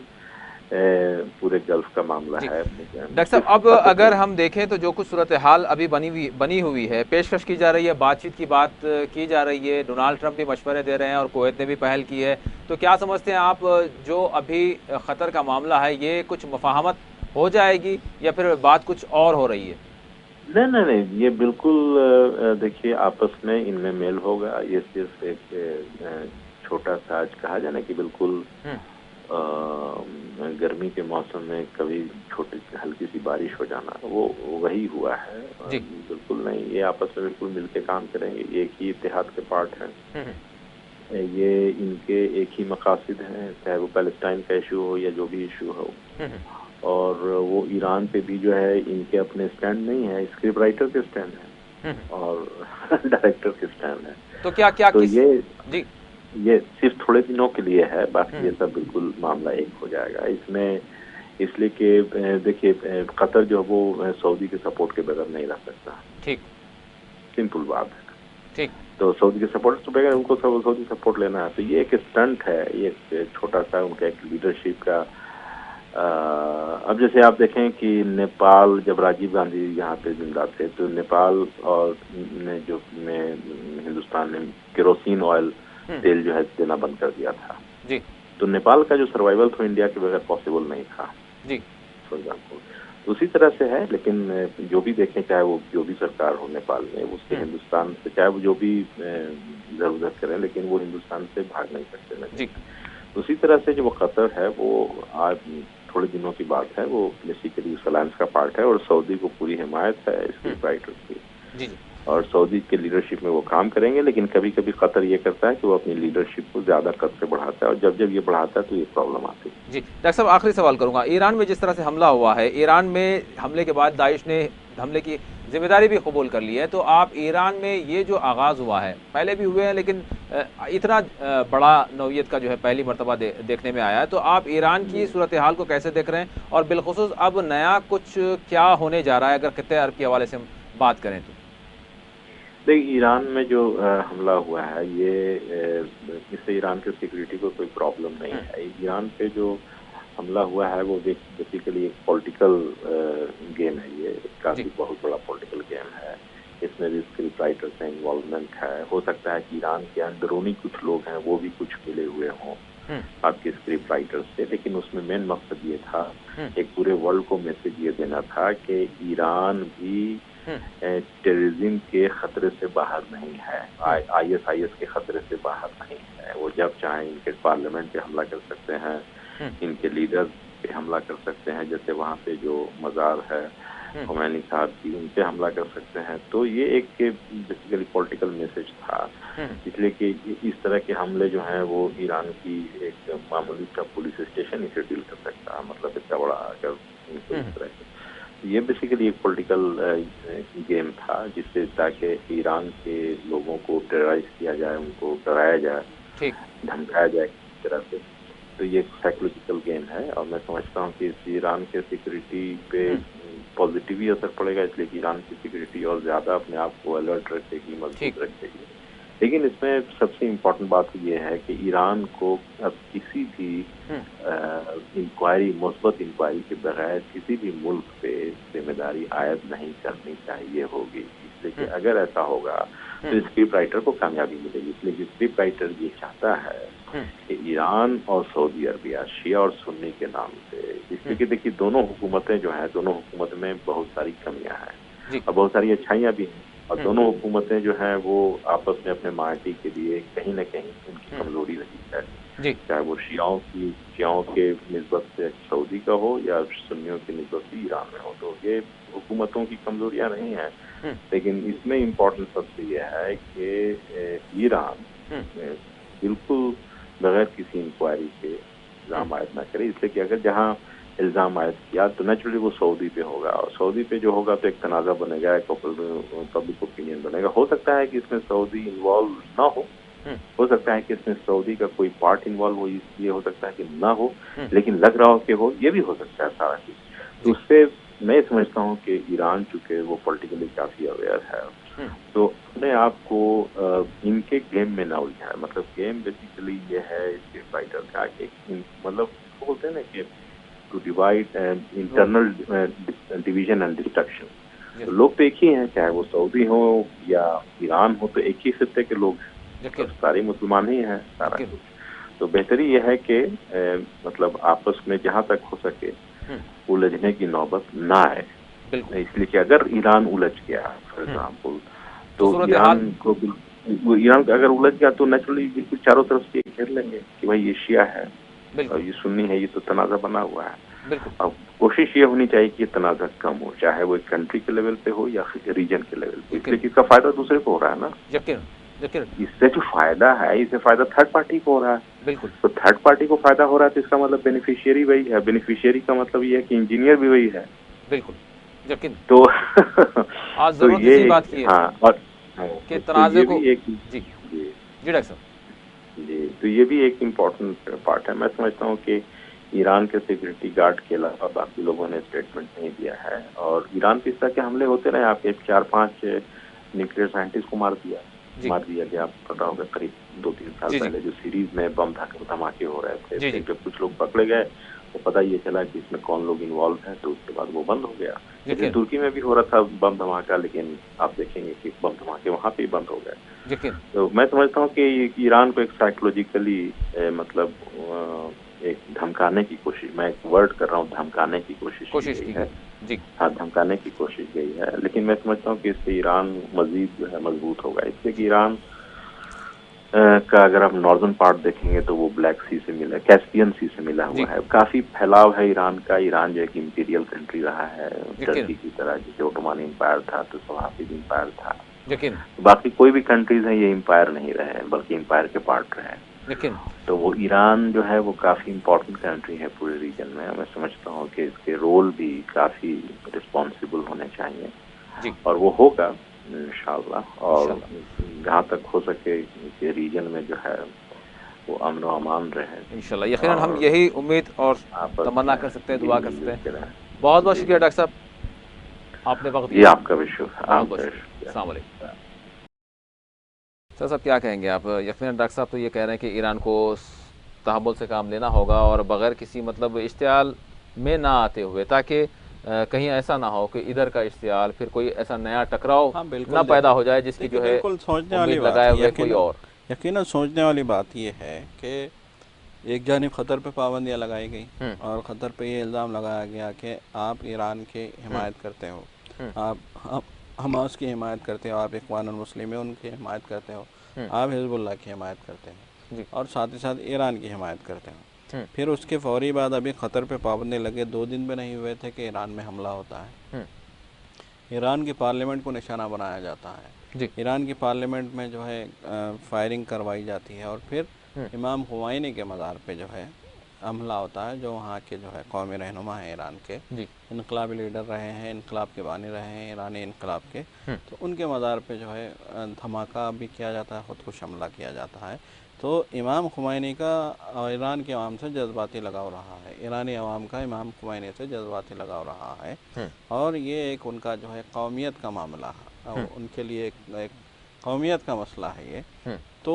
पूरे गल्फ का मामला है। डॉक्टर साहब, अब अगर हम देखें तो जो कुछ सूरत हाल अभी बनी हुई है, पेशकश की जा रही है, बातचीत की बात की जा रही है, डोनाल्ड ट्रंप भी मशवरे दे रहे हैं और कुवैत ने भी पहल की है, तो क्या समझते हैं आप जो अभी खतर का मामला है, ये कुछ मुफाहमत हो जाएगी या फिर बात कुछ और हो रही है? नहीं, ये बिल्कुल देखिए आपस में इनमें मेल होगा। ये सिर्फ एक छोटा सा, आज कहा जाए ना कि बिल्कुल गर्मी के मौसम में कभी छोटी हल्की सी बारिश हो जाना, वो वही हुआ है। बिल्कुल नहीं, ये आपस में बिल्कुल मिलके काम करेंगे, एक ही इत्तेहाद के पार्ट हैं ये इनके एक ही मकासद हैं, चाहे वो पैलेस्टाइन का इशू हो या जो भी इशू हो। और वो ईरान पे भी जो है इनके अपने स्टैंड नहीं है, स्क्रिप्ट राइटर के स्टैंड है और डायरेक्टर के स्टैंड है। तो क्या क्या तो किस... जी, ये सिर्फ थोड़े दिनों के लिए है, बाकी ये सब बिल्कुल मामला एक हो जाएगा इसमें। इसलिए कि देखिए कतर जो वो सऊदी के सपोर्ट के बगैर नहीं रह सकता। ठीक, सिंपल बात है। ठीक। तो सऊदी के सपोर्ट तो बगैर उनको सऊदी सपोर्ट लेना है, तो ये एक स्टंट है, ये एक छोटा सा उनका एक लीडरशिप का। अब जैसे आप देखें कि नेपाल, जब राजीव गांधी यहाँ पे जिंदा थे, तो नेपाल और जो में हिंदुस्तान ने केरोसिन ऑयल तेल जो है देना बंद कर दिया था जी। तो नेपाल का जो सर्वाइवल था इंडिया के बगैर पॉसिबल नहीं था जी, फॉर एग्जाम्पल। तो उसी तरह से है, लेकिन जो भी देखें, चाहे वो जो भी सरकार हो नेपाल में, उससे हिंदुस्तान से चाहे वो जो भी इधर उधर करें, लेकिन वो हिंदुस्तान से भाग नहीं सकते ना जी। उसी तरह से जो वो कतर है, वो आज थोड़े दिनों की बात है, वो बेसिकली उस अलायंस का पार्ट है और सऊदी को पूरी हिमायत है इसकी राइटर्स की जी। और सऊदी के लीडरशिप में वो काम करेंगे। लेकिन कभी कभी कतर ये करता है कि वो अपनी लीडरशिप को ज्यादा कद से बढ़ाता है और जब जब ये बढ़ाता है तो ये प्रॉब्लम आती है। जी डॉक्टर साहब, आखिरी सवाल करूंगा। ईरान में जिस तरह से हमला हुआ है, ईरान में हमले के बाद दाइश ने हमले की जिम्मेदारी भी कबूल कर ली है, तो आप ईरान में ये जो आगाज़ हुआ है, पहले भी हुए हैं लेकिन इतना बड़ा नौयत का जो है पहली मरतबा देखने में आया है, तो आप ईरान की सूरत हाल को कैसे देख रहे हैं और बिलखुसूस अब नया कुछ क्या होने जा रहा है, अगर खित्ते अरब के हवाले से हम बात करें तो? देखिए, ईरान में जो हमला हुआ है, ये इससे ईरान के सिक्योरिटी को कोई प्रॉब्लम नहीं है। ईरान पे जो हमला हुआ है वो बेसिकली एक पॉलिटिकल गेम है, ये काफी बहुत बड़ा पॉलिटिकल गेम है। इसमें भी स्क्रिप्ट राइटर से इन्वॉल्वमेंट है। हो सकता है कि ईरान के अंदरूनी कुछ लोग हैं वो भी कुछ मिले हुए हों आपके स्क्रिप्ट राइटर से, लेकिन उसमें मेन मकसद ये था, एक पूरे वर्ल्ड को मैसेज ये देना था कि ईरान भी टेररिज्म के खतरे से बाहर नहीं है, ISIS के खतरे से बाहर नहीं है। वो जब चाहें इनके पार्लियामेंट पे हमला कर सकते हैं, इनके लीडर पे हमला कर सकते हैं, जैसे वहाँ पे जो मज़ार है खुमैनी साहब की, उन पे हमला कर सकते हैं। तो ये एक बेसिकली पॉलिटिकल मैसेज था, इसलिए कि इस तरह के हमले जो हैं वो ईरान की एक मामूली सा पुलिस स्टेशन इसे डील कर सकता है, मतलब इतना बड़ा अगर इस तरह से। ये बेसिकली एक पॉलिटिकल गेम था, जिससे ताकि ईरान के लोगों को टेरराइज किया जाए, उनको डराया जाए, धमकाया जाए किसी तरह से। तो ये एक साइकोलॉजिकल गेम है और मैं समझता हूँ कि इससे ईरान के सिक्योरिटी पे पॉजिटिव ही असर पड़ेगा, इसलिए कि ईरान की सिक्योरिटी और ज़्यादा अपने आप को अलर्ट रखेगी, मजबूत रखेगी। लेकिन इसमें सबसे इम्पोर्टेंट बात ये है कि ईरान को अब किसी भी इंक्वायरी, मुस्बत इंक्वायरी के बगैर किसी भी मुल्क पे जिम्मेदारी आयद नहीं करनी चाहिए होगी, इसलिए कि अगर ऐसा होगा तो स्क्रिप्ट राइटर को कामयाबी मिलेगी। इसलिए स्क्रिप्ट राइटर ये चाहता है कि ईरान और सऊदी अरबिया शिया और सुन्नी के नाम से, इसलिए कि देखिए दोनों हुकूमतें जो हैं, दोनों हुकूमत में बहुत सारी कमियां हैं और बहुत सारी अच्छाइयां भी हैं, और दोनों हुकूमतें जो हैं वो आपस में अपने माटी के लिए कहीं न कहीं उनकी कमजोरी रही है, चाहे वो शियाओं के निस्बत से सऊदी का हो या सुन्नियों की निस्बत से ईरान में हो। तो ये हुकूमतों की कमजोरियां नहीं हैं, लेकिन इसमें इम्पोर्टेंट सबसे यह है कि ईरान बिल्कुल बगैर किसी इंक्वायरी के इल्ज़ाम आयद ना करे, इसलिए कि अगर जहाँ इल्ज़ाम आयद किया तो नेचुरली वो सऊदी पे होगा, और सऊदी पे जो होगा तो एक तनाज़ा बनेगा, एक पब्लिक ओपिनियन बनेगा। हो सकता है कि इसमें सऊदी इन्वॉल्व ना हो सकता है कि इसमें सऊदी का कोई पार्ट इन्वॉल्व हो, ये हो सकता है कि ना हो, लेकिन लग रहा हो कि हो, ये भी हो सकता है सारा चीज। तो उससे मैं समझता हूँ कि ईरान चूंकि वो पॉलिटिकली काफी अवेयर है, तो अपने आप को इनके गेम में ना उलझाए। मतलब गेम बेसिकली ये है इसके फाइटर का कि मतलब बोलते हैं ना कि to divide internal division and destruction. लोग तो एक ही हैं, चाहे वो सऊदी हो या ईरान हो, तो एक ही खित्ते के लोग हैं, सारे मुसलमान ही हैं सारा कुछ। तो बेहतरी यह है कि मतलब आपस में जहाँ तक हो सके उलझने की नौबत ना आए, इसलिए कि अगर ईरान उलझ गया फॉर एग्जाम्पल, तो ईरान अगर उलझ गया तो नेचुरली बिल्कुल चारों तरफ से घेर लेंगे कि भाई ये शिया है और ये सुन्नी है, ये तो तनाज़ा बना हुआ है। अब कोशिश ये होनी चाहिए कि तनाज़ा कम हो, चाहे वो एक कंट्री के लेवल पे हो या रीजन के लेवल पे, इसलिए कि इसका फायदा दूसरे को हो रहा है ना। लेकिन इससे जो फायदा है, इससे फायदा थर्ड पार्टी को हो रहा है। बिल्कुल तो थर्ड पार्टी को फायदा हो रहा है तो इसका मतलब बेनिफिशियरी वही है। बेनिफिशियरी का मतलब ये है कि इंजीनियर भी वही है। बिल्कुल, लेकिन तो आज तो जरूरत ये इसी बात की है हाँ, और कि तो तनाज़े ये को। भी एक जी जी जी डॉक्टर साहब। जी, तो ये भी एक इम्पोर्टेंट पार्ट है। मैं समझता हूँ कि ईरान के सिक्योरिटी गार्ड के अलावा बाकी लोगों ने स्टेटमेंट नहीं दिया है, और ईरान पे इस तरह के हमले होते रहे। आपके 4-5 न्यूक्लियर साइंटिस्ट को मार दिया गया। आपको पता होगा, करीब 2-3 साल जी जी पहले जो सीरीज में बम धमाके हो रहे थे, जी फिर जी जब कुछ लोग पकड़े गए तो पता ये चला कि इसमें कौन लोग इन्वॉल्व हैं, तो उसके बाद वो बंद हो गया। जैसे यकीन तुर्की में भी हो रहा था बम धमाका, लेकिन आप देखेंगे कि बम धमाके वहां पे ही बंद हो गए। यकीन तो मैं समझता हूँ कि ईरान को एक साइकोलॉजिकली मतलब एक धमकाने की कोशिश, मैं एक वर्ड कर रहा हूँ, धमकाने की कोशिश की कोशिश गई की है। गई। जी हाँ, धमकाने की कोशिश गई है, लेकिन मैं समझता हूँ कि इससे ईरान मजीद जो है मजबूत होगा। इससे कि ईरान का अगर आप नॉर्दर्न पार्ट देखेंगे तो वो ब्लैक सी से मिला, कैस्पियन सी से मिला जी हुआ है। काफी फैलाव है ईरान का। ईरान जो एक इंपीरियल कंट्री रहा है, यकीन टर्की की तरह, जैसे ओटोमन एम्पायर था तो सफाविद एम्पायर था। यकीन बाकी कोई भी कंट्रीज हैं ये एम्पायर नहीं रहे, बल्कि एम्पायर के पार्ट रहे। यकीन तो वो ईरान जो है वो काफी इम्पोर्टेंट कंट्री है पूरे रीजन में। मैं समझता हूँ कि इसके रोल भी काफी रिस्पॉन्सिबल होने चाहिए, जी और वो होगा इंशाल्लाह। और इंशाल्लाह जहाँ तक हो सके कि रीजन में जो है वो अमन व अमान रहे, इंशाल्लाह। यकीनन हम और यही उम्मीद और आपस तमन्ना में कर सकते हैं, दुआ कर सकते मिलजुल के हैं। रहें। बहुत बहुत जी शुक्रिया डॉक्टर साहब, आपने वक्त जी, दिया। आपका भी शुक्रिया, बहुत बहुत आपका शुक्रिया। शुक्रिया। अस्सलाम वालेकुम। सर साहब क्या कहेंगे आप? यकीनन डॉक्टर साहब तो ये कह रहे हैं कि ईरान को तहम्मुल से काम लेना होगा और बग़ैर किसी मतलब इश्तियाल में ना आते हुए, ताकि कहीं ऐसा ना हो कि इधर का इश्तियाल फिर कोई ऐसा नया टकराव हाँ बिल्कुल, ना पैदा हो जाए जिसकी देखिए जो है बिल्कुल सोचने वाली उम्मीद बात लगाए है। हुए कोई और। यकीनन सोचने वाली बात ये है कि एक जानिब ख़तर पे पाबंदियाँ लगाई गई और ख़तर पे ये इल्ज़ाम लगाया गया कि आप ईरान की हिमायत करते हो, आप हमास की हिमायत करते हो, आप इख्वानुल मुस्लिमीन की हिमायत करते हो, आप हिज़्बुल्लाह की हिमायत करते हो जी और साथ ही साथ ईरान की हिमायत करते हो। फिर उसके फ़ौरी बाद अभी ख़तर पे पाबंदी लगे 2 दिन भी नहीं हुए थे कि ईरान में हमला होता है। ईरान की पार्लियामेंट को निशाना बनाया जाता है, जी ईरान की पार्लियामेंट में जो है फायरिंग करवाई जाती है, और फिर इमाम खुमैनी के मज़ार पे जो है हमला होता है, जो वहाँ के जो है कौमी रहनुमा हैं ईरान के, जी इनकलाबी लीडर रहे हैं, इनकलाब के बानी रहे हैं, ईरानी इनकलाब के। तो उनके मज़ार पे जो है धमाका भी किया जाता है, ख़ुदकुश हमला किया जाता है। तो इमाम खुमैनी का ईरान के अवाम से जज्बाती लगाव रहा है, ईरानी अवाम का इमाम खुमैनी से जज्बाती लगाव रहा है, और ये एक उनका जो है कौमियत का मामला है, उनके लिए एक कौमियत का मसला है ये। तो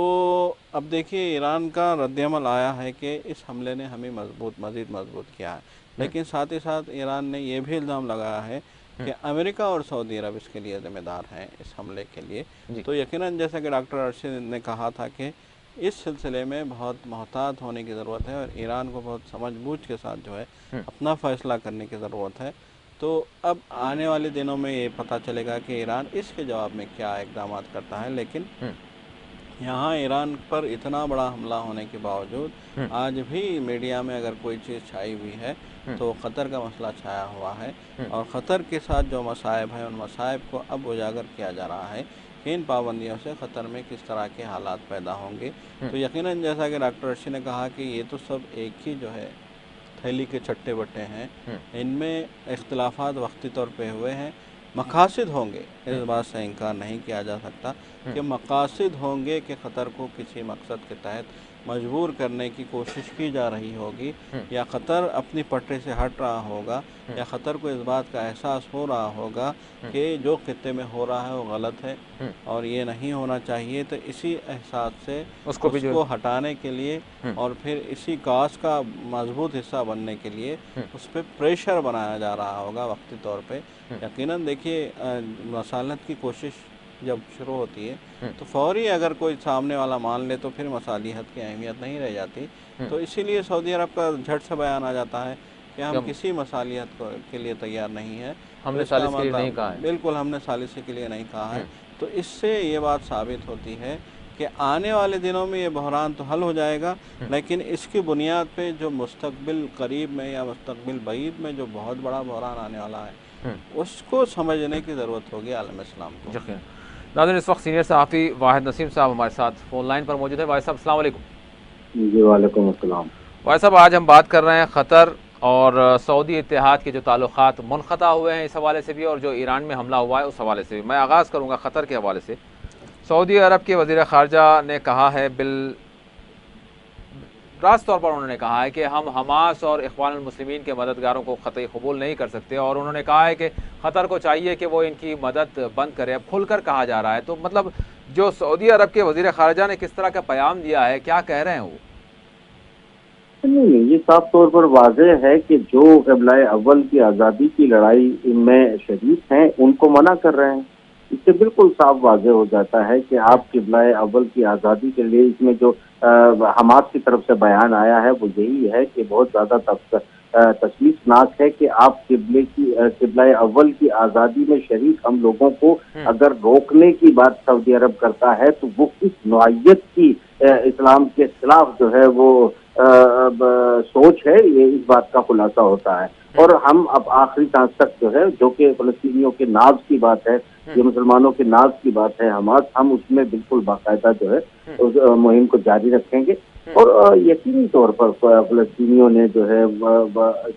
अब देखिए ईरान का रद्दअमल आया है कि इस हमले ने हमें मज़ीद मजबूत किया है, लेकिन साथ ही साथ ईरान ने यह भी इल्ज़ाम लगाया है कि अमेरिका और सऊदी अरब इसके लिए ज़िम्मेदार हैं इस हमले के लिए। तो यकीनन जैसा कि डॉक्टर अरशद ने कहा था कि इस सिलसिले में बहुत मोहतात होने की ज़रूरत है और ईरान को बहुत समझबूझ के साथ जो है अपना फ़ैसला करने की ज़रूरत है। तो अब आने वाले दिनों में ये पता चलेगा कि ईरान इसके जवाब में क्या इक़दाम करता है। लेकिन यहाँ ईरान पर इतना बड़ा हमला होने के बावजूद आज भी मीडिया में अगर कोई चीज़ छाई हुई है तो क़तर का मसला छाया हुआ है, और क़तर के साथ जो मसाइब हैं उन मसाइब को अब उजागर किया जा रहा है कि इन पाबंदियों से क़तर में किस तरह के हालात पैदा होंगे। तो यकीनन जैसा कि डॉक्टर अर्शी ने कहा कि ये तो सब एक ही जो है थैली के चट्टे बट्टे हैं, इनमें इख्तिलाफ़ात वक्ती तौर पे हुए हैं, मकासद होंगे, इस बात से इनकार नहीं किया जा सकता कि मकासद होंगे कि क़तर को किसी मकसद के तहत मजबूर करने की कोशिश की जा रही होगी, या क़तर अपनी पटरी से हट रहा होगा, या क़तर को इस बात का एहसास हो रहा होगा कि जो खित्ते में हो रहा है वो गलत है और ये नहीं होना चाहिए। तो इसी एहसास से उसको हटाने के लिए और फिर इसी कास का मजबूत हिस्सा बनने के लिए उस पर प्रेशर बनाया जा रहा होगा वक्ती तौर पे। यकीनन देखिए मसालत की कोशिश जब शुरू होती है तो फौरी अगर कोई सामने वाला मान ले तो फिर मसालिहत की अहमियत नहीं रह जाती। तो इसीलिए सऊदी अरब का झट से बयान आ जाता है कि हम किसी मसालिहत के लिए तैयार नहीं है, हमने सालिस के लिए नहीं कहा है। बिल्कुल हमने सालिसी के लिए नहीं कहा है। तो इससे ये बात साबित होती है कि आने वाले दिनों में ये बहरान तो हल हो जाएगा, लेकिन इसकी बुनियाद पे जो मुस्तकबिल करीब में या मुस्तकबिल बईद में जो बहुत बड़ा बहरान आने वाला है उसको समझने की ज़रूरत होगी आलम इस्लाम को। नाज़रीन, इस वक्त सीनियर सहाफ़ी वाहिद नसीम साहब हमारे साथ फ़ोन लाइन पर मौजूद है। वाहिद साहब अस्सलाम वालेकुम। जी वालेकुम अस्सलाम। वाहिद साहब, आज हम बात कर रहे हैं ख़तर और सऊदी इत्तेहाद के जो ताल्लुक़ात मुनक़ता हुए हैं इस हवाले से भी, और जो ईरान में हमला हुआ है उस हवाले से भी। मैं आगाज़ करूँगा ख़तर के हवाले से। सऊदी अरब के वज़ीर ख़ारजा ने कहा है, रास्त तौर पर उन्होंने कहा है कि हम हमास और इख़वानुल मुस्लिमीन के मददगारों को क़तई कबूल नहीं कर सकते, और उन्होंने कहा है कि क़तर को चाहिए कि वो इनकी मदद बंद करे। अब खुलकर कहा जा रहा है, तो मतलब जो सऊदी अरब के वज़ीर ख़ारजा ने किस तरह का बयान दिया है, क्या कह रहे हैं वो? नहीं, ये साफ तौर पर वाज़ेह है कि जो क़िबला अव्वल की आज़ादी की लड़ाई में शरीक हैं उनको मना कर रहे हैं। इससे बिल्कुल साफ वाज़ेह हो जाता है कि आप क़िबला अव्वल की आज़ादी के लिए इसमें जो हमास की तरफ से बयान आया है वो यही है कि बहुत ज़्यादा तशवीशनाक है कि आप क़िबला अव्वल की आज़ादी में शरीक हम लोगों को अगर रोकने की बात सऊदी अरब करता है तो वो किस नौइयत की इस्लाम के खिलाफ जो है वो सोच है, ये इस बात का खुलासा होता है। और हम अब आखिरी सांस तक जो है, जो कि फ़लस्तीनियों के नाज की बात है, ये मुसलमानों के नाज की बात है हमास, हम उसमें बिल्कुल बाकायदा जो है उस मुहिम को जारी रखेंगे। और यकीनी तौर पर फ़लस्तीनियों ने जो है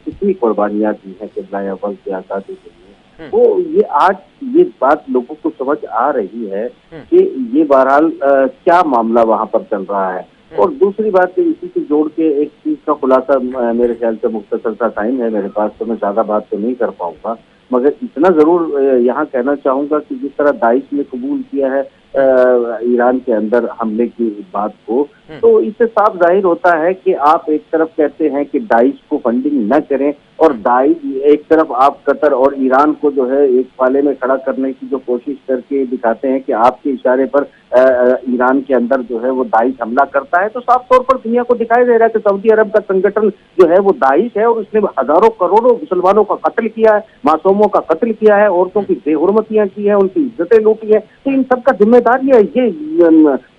कितनी कुर्बानियाँ दी हैं क़िबला अव्वल की आज़ादी के लिए, वो ये आज ये बात लोगों को समझ आ रही है कि ये बहरहाल क्या मामला वहाँ पर चल रहा है। और दूसरी बात इसी से जोड़ के एक चीज का खुलासा, मेरे ख्याल से मुख्तसर सा टाइम है मेरे पास, तो मैं ज्यादा बात तो नहीं कर पाऊंगा, मगर इतना जरूर यहाँ कहना चाहूंगा कि जिस तरह दाइश ने कबूल किया है ईरान के अंदर हमले की बात को, तो इससे साफ जाहिर होता है कि आप एक तरफ कहते हैं कि दाइश को फंडिंग न करें, और एक तरफ आप कतर और ईरान को जो है एक पाले में खड़ा करने की जो कोशिश करके दिखाते हैं कि आपके इशारे पर ईरान के अंदर जो है वो दाइश हमला करता है। तो साफ तौर पर दुनिया को दिखाई दे रहा है कि सऊदी अरब का संगठन जो है वो दाइश है, और उसने हजारों करोड़ों मुसलमानों का कत्ल किया है, मासूमों का कत्ल किया है, औरतों की बेहुरमतियां की है, उनकी इज्जतें लूटी है। तो इन सब का जिम्मेदार ये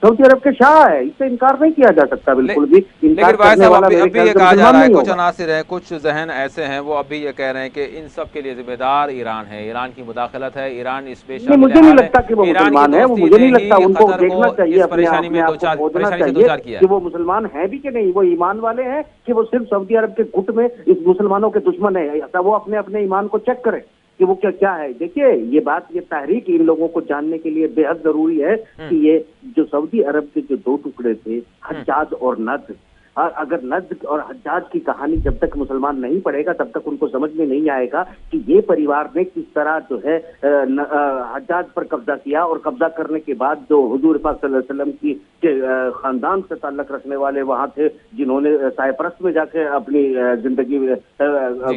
सऊदी अरब के शाह है, इससे इनकार नहीं किया जा सकता बिल्कुल भी। लेकिन भाई साहब, अभी ये कहा जा रहा है, कुछ अनासिर हैं, कुछ जहन ऐसे हैं, वो अभी ये कह रहे हैं कि इन सब के लिए जिम्मेदार ईरान है, ईरान की मुदाखलत है, ईरान इस पे शामिल है। मुझे नहीं लगता कि वो मुसलमान है, मुझे नहीं लगता, उनको देखना चाहिए, अपने आप को खोजना चाहिए कि वो मुसलमान है भी कि नहीं, वो ईमान वाले हैं कि वो सिर्फ सऊदी अरब के गुट में इस मुसलमानों के दुश्मन है। वो अपने अपने ईमान को चेक करें कि वो क्या है। देखिए ये बात, ये तहरीक इन लोगों को जानने के लिए बेहद जरूरी है कि ये जो सऊदी अरब के जो दो टुकड़े थे, हज्जाज और नद, अगर नज्द और हज्जाज की कहानी जब तक मुसलमान नहीं पढ़ेगा तब तक उनको समझ में नहीं आएगा कि ये परिवार ने किस तरह जो है हज्जाज पर कब्जा किया, और कब्जा करने के बाद जो हुजूर पाक सल्लल्लाहु अलैहि वसल्लम की खानदान से ताल्लुक रखने वाले वहां थे, जिन्होंने साइप्रस में जाके अपनी जिंदगी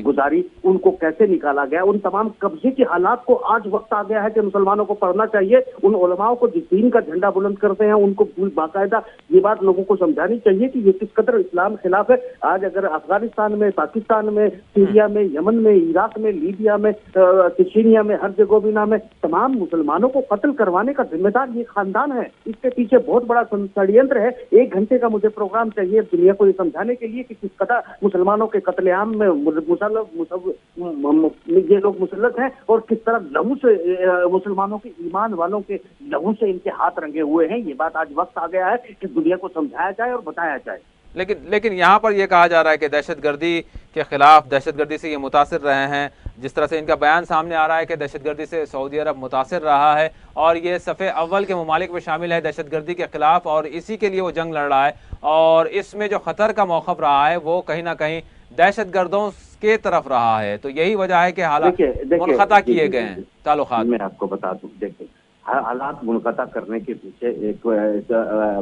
गुजारी, उनको कैसे निकाला गया। उन तमाम कब्जे के हालात को आज वक्त आ गया है कि मुसलमानों को पढ़ना चाहिए। उन उलमाओं को जिस दीन का झंडा बुलंद करते हैं उनको बाकायदा ये बात लोगों को समझानी चाहिए कि ये किस कदर इस्लाम खिलाफ है। आज अगर अफगानिस्तान में, पाकिस्तान में, सीरिया में, यमन में, इराक में, लीबिया में, चेचनिया में, हर जगोविना में तमाम मुसलमानों को कत्ल करवाने का जिम्मेदार ये खानदान है। इसके पीछे बहुत बड़ा षड्यंत्र है। 1 घंटे का मुझे प्रोग्राम चाहिए दुनिया को ये समझाने के लिए कि किस कदर मुसलमानों के कत्लेआम में ये लोग मुसल्लत हैं, और किस तरह लहू से मुसलमानों के ईमान वालों के लहू से इनके हाथ रंगे हुए हैं। ये बात आज वक्त आ गया है कि दुनिया को समझाया जाए और बताया जाए। लेकिन यहाँ पर यह कहा जा रहा है कि दहशतगर्दी के खिलाफ, दहशतगर्दी से ये मुतासिर रहे हैं। जिस तरह से इनका बयान सामने आ रहा है कि दहशतगर्दी से सऊदी अरब मुतासिर रहा है, और ये सफ़े अव्वल के ममालिक में शामिल है दहशतगर्दी के खिलाफ, और इसी के लिए वो जंग लड़ रहा है। और इसमें जो ख़तर का मौक़िफ़ रहा है वो कहीं ना कहीं दहशतगर्दों के तरफ रहा है। तो यही वजह है कि हालात मुनक़ता किए गए हैं ताल्लुकात। मैं आपको बता दूं, देखिए हालात मुनक़ता करने के पीछे एक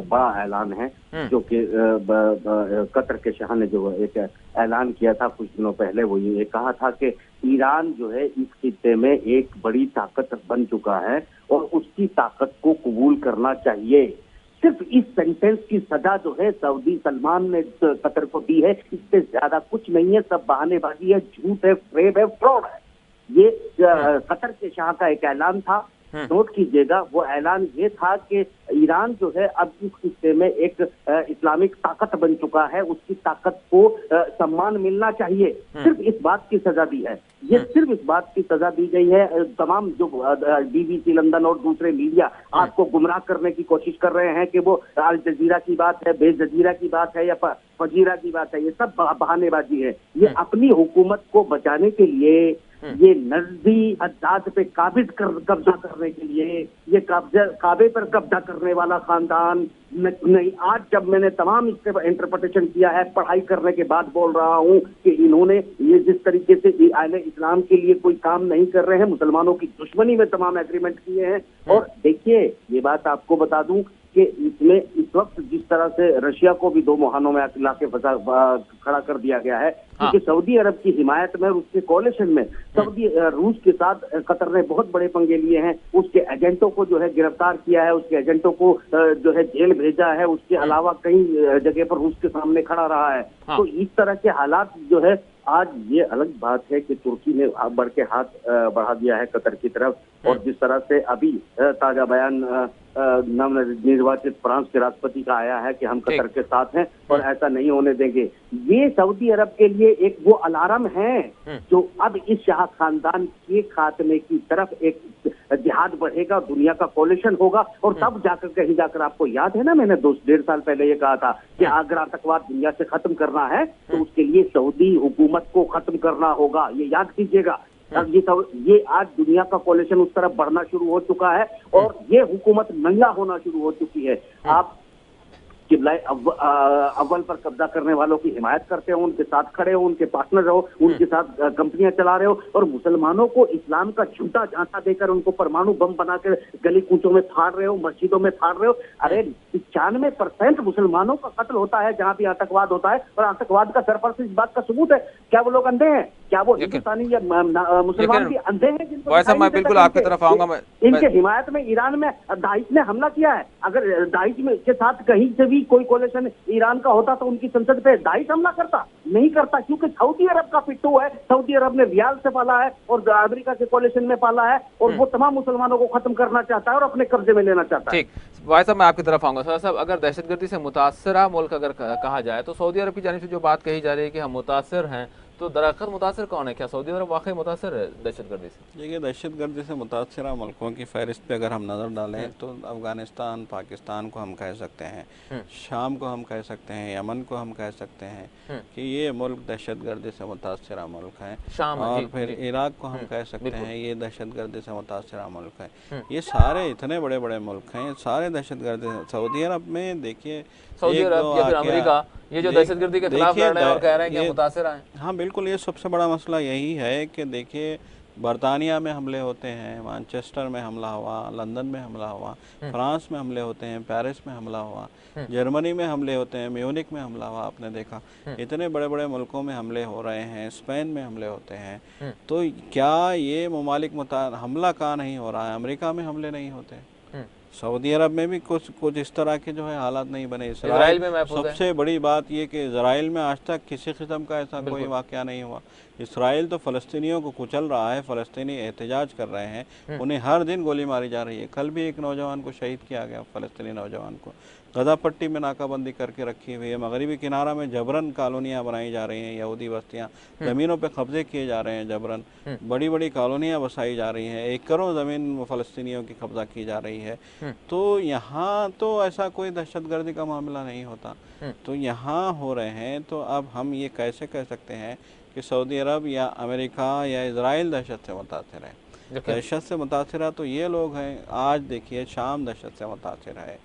बड़ा ऐलान है जो कि कतर के शाह ने जो एक ऐलान किया था कुछ दिनों पहले। वो ये कहा था कि ईरान जो है इस खित्ते में एक बड़ी ताकत बन चुका है और उसकी ताकत को कबूल करना चाहिए। सिर्फ इस सेंटेंस की सजा जो है सऊदी सलमान ने कतर को दी है, इससे ज्यादा कुछ नहीं है। सब बहानेबाजी है, झूठ है, फ्रेब है, फ्रॉड है। ये कतर के शाह का एक ऐलान था नोट कीजिएगा, वो ऐलान ये था कि ईरान जो है अब इस हिस्से में एक इस्लामिक ताकत बन चुका है, उसकी ताकत को सम्मान मिलना चाहिए। सिर्फ इस बात की सजा दी है, ये सिर्फ इस बात की सजा दी गई है। तमाम जो BBC लंदन और दूसरे मीडिया आपको गुमराह करने की कोशिश कर रहे हैं कि वो अल जजीरा की बात है, बेज जजीरा की बात है या फजीरा की बात है, ये सब बहानेबाजी है। ये अपनी हुकूमत को बचाने के लिए, ये नजदी हद्दाद पे कब्जा करने के लिए, ये काबे पर कब्जा करने वाला खानदान नहीं। आज जब मैंने तमाम इसके इंटरप्रिटेशन किया है, पढ़ाई करने के बाद बोल रहा हूँ कि इन्होंने ये जिस तरीके से आले इस्लाम के लिए कोई काम नहीं कर रहे हैं, मुसलमानों की दुश्मनी में तमाम एग्रीमेंट किए हैं। और देखिए, ये बात आपको बता दूं कि इसमें इस वक्त जिस तरह से रशिया को भी 2 मुहानों में लाके खड़ा कर दिया गया है, क्योंकि सऊदी अरब की हिमायत में, उसके कोalition में रूस के साथ कतर ने बहुत बड़े पंगे लिए हैं। उसके एजेंटों को जो है गिरफ्तार किया है, उसके एजेंटों को जो है जेल भेजा है, उसके अलावा कई जगह पर रूस के सामने खड़ा रहा है। तो इस तरह के हालात जो है, आज ये अलग बात है कि तुर्की ने बढ़ के हाथ बढ़ा दिया है कतर की तरफ, और जिस तरह से अभी ताजा बयान नवनिर्वाचित फ्रांस के राष्ट्रपति का आया है कि हम कतर के साथ हैं और ऐसा नहीं होने देंगे। ये सऊदी अरब के लिए एक वो अलार्म है जो अब इस शाह खानदान के खात्मे की तरफ एक जिहाद बढ़ेगा, दुनिया का कोalition होगा। और तब जाकर कहीं जाकर, आपको याद है ना, मैंने 2-1.5 साल पहले ये कहा था कि अगर आतंकवाद दुनिया से खत्म करना है तो उसके लिए सऊदी हुकूमत को खत्म करना होगा। ये याद कीजिएगा। ये आज दुनिया का कोalition उस तरफ बढ़ना शुरू हो चुका है और ये हुकूमत नंगा होना शुरू हो चुकी है। आप किबला अव्वल पर कब्जा करने वालों की हिमायत करते हो, उनके साथ खड़े हो, उनके पार्टनर हो, उनके साथ कंपनियां चला रहे हो, और मुसलमानों को इस्लाम का झूठा झांसा देकर उनको परमाणु बम बना के गली कूचों में फाड़ रहे हो, मस्जिदों में फाड़ रहे हो। अरे 95% मुसलमानों का कत्ल होता है जहां भी आतंकवाद होता है, और आतंकवाद का सरफर्श इस बात का सबूत है। क्या वो लोग अंधे हैं? क्या वो हिंदुस्तानी या मुसलमान भी अंधे हैं जिनको मैं बिल्कुल आपकी तरफ आऊंगा। इनके हिमायत में ईरान में दाइश ने हमला किया है। अगर दाइश के साथ कहीं से भी कोई कोalition ईरान का होता तो उनकी संसद पे दाइश हमला करता? नहीं करता, क्योंकि सऊदी अरब का पिट्ठू है। सऊदी अरब ने रियाल से पाला है और अमेरिका के कोalition में पाला है, और वो तमाम मुसलमानों को खत्म करना चाहता है और अपने कब्जे में लेना चाहता है। ठीक, भाई साहब मैं आपकी तरफ आऊंगा। सर साहब, अगर दहशतगर्दी से मुतासरा मुल्क अगर कहा जाए तो सऊदी अरब की जानिब से जो बात कही जा रही है कि हम मुतासर हैं, तो दरअसल मुतासर कौन है? क्या सऊदी अरब वाकई मुतासर है दहशतगर्दी से? देखिए, दहशतगर्दी से मुतासरा मुल्कों की फहरिस्त पे अगर हम नज़र डालें तो अफ़गानिस्तान, पाकिस्तान को हम कह सकते हैं, शाम को हम कह सकते हैं, यमन को हम कह सकते हैं कि ये मुल्क दहशतगर्दी से मुतासरा मुल्क हैं। और फिर इराक को हम कह सकते हैं ये दहशतगर्दी से मुतासरा मुल्क है। ये सारे इतने बड़े बड़े मुल्क हैं, सारे दहशतगर्दी। सऊदी अरब में देखिए, सऊदी अरब या फिर अमेरिका, ये जो दहशतगर्दी के खिलाफ लड़ रहे हैं और कह रहे हैं कि मुतासिर हैं। हाँ बिल्कुल, ये सबसे बड़ा मसला यही है कि देखिए, बरतानिया में हमले होते हैं, मैनचेस्टर में हमला हुआ, लंदन में हमला हुआ, फ्रांस में हमले होते हैं, पेरिस में हमला हुआ, जर्मनी में हमले होते हैं, म्यूनिक में हमला हुआ। आपने देखा इतने बड़े बड़े मुल्कों में हमले हो रहे हैं, स्पेन में हमले होते हैं। तो क्या ये ममालिक हमला कहाँ नहीं हो रहा है? अमेरिका में हमले नहीं होते, सऊदी अरब में भी कुछ इस तरह के जो है हालात नहीं बने। इसराइल में सबसे बड़ी बात ये कि इसराइल में आज तक किसी किस्म का ऐसा कोई वाक़या नहीं हुआ। इसराइल तो फ़लस्तीनियों को कुचल रहा है, फ़लस्तीनी एहतजाज कर रहे हैं, उन्हें हर दिन गोली मारी जा रही है। कल भी एक नौजवान को शहीद किया गया, फ़लस्तीनी नौजवान को। गजा पट्टी में नाकाबंदी करके रखी हुई है, मगरबी किनारा में जबरन कॉलोनियाँ बनाई जा रही हैं, यहूदी बस्तियाँ, ज़मीनों पे कब्जे किए जा रहे हैं जबरन, बड़ी बड़ी कॉलोनियाँ बसाई जा रही हैं, एकड़ों ज़मीन फ़लस्तीनियों की कब्जा की जा रही है। तो यहाँ तो ऐसा कोई दहशतगर्दी का मामला नहीं होता, तो यहाँ हो रहे हैं। तो अब हम ये कैसे कह सकते हैं कि सऊदी अरब या अमेरिका या इजराइल दहशत से मुतासिर है? दहशत से मुतासिर तो ये लोग हैं। आज देखिए, शाम दहशत से मुतासिर है,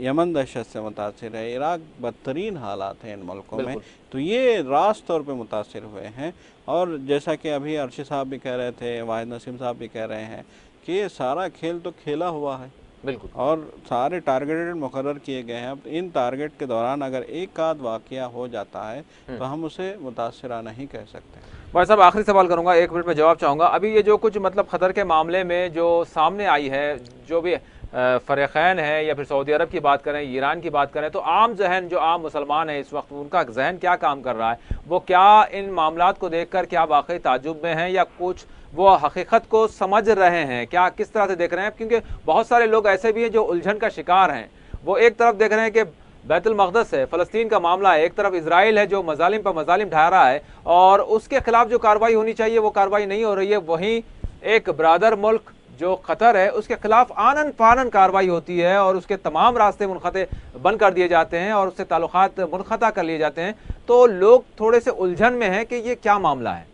यमन दहशत से मुतासिर है, इराक बदतरीन हालात हैं इन मुल्कों में। तो ये रास्त तौर पे मुतासिर हुए हैं। और जैसा कि अभी अर्शी साहब भी कह रहे थे, वाहिद नसीम साहब भी कह रहे हैं कि ये सारा खेल तो खेला हुआ है, बिल्कुल, और सारे टारगेटेड मुकर्रर किए गए हैं। अब इन टारगेट के दौरान अगर एक आध वाक़या हो जाता है तो हम उसे मुतासिरा नहीं कह सकते। भाई साहब, आखिरी सवाल करूंगा, 1 मिनट में जवाब चाहूँगा। अभी ये जो कुछ मतलब खतर के मामले में जो सामने आई है, जो भी फ़रीक़ैन है या फिर सऊदी अरब की बात करें, ईरान की बात करें, तो आम जहन जो आम मुसलमान है इस वक्त, उनका जहन क्या काम कर रहा है? वो क्या इन मामलात को देखकर क्या वाकई ताजुब में हैं या कुछ वो हकीकत को समझ रहे हैं? क्या किस तरह से देख रहे हैं? क्योंकि बहुत सारे लोग ऐसे भी हैं जो उलझन का शिकार हैं। वो एक तरफ देख रहे हैं कि बैतुल मक़दस है, फ़लस्तीन का मामला है, एक तरफ इजराइल है जो मज़ालिम पर मज़ालिम ढा रहा है और उसके खिलाफ जो कार्रवाई होनी चाहिए वो कार्रवाई नहीं हो रही है। वहीं एक ब्रादर मुल्क जो कतर है उसके खिलाफ आनन फानन कार्रवाई होती है और उसके तमाम रास्ते मुनक़ते बंद कर दिए जाते हैं और उससे ताल्लुकात मुनक़ता कर लिए जाते हैं। तो लोग थोड़े से उलझन में हैं कि ये क्या मामला है।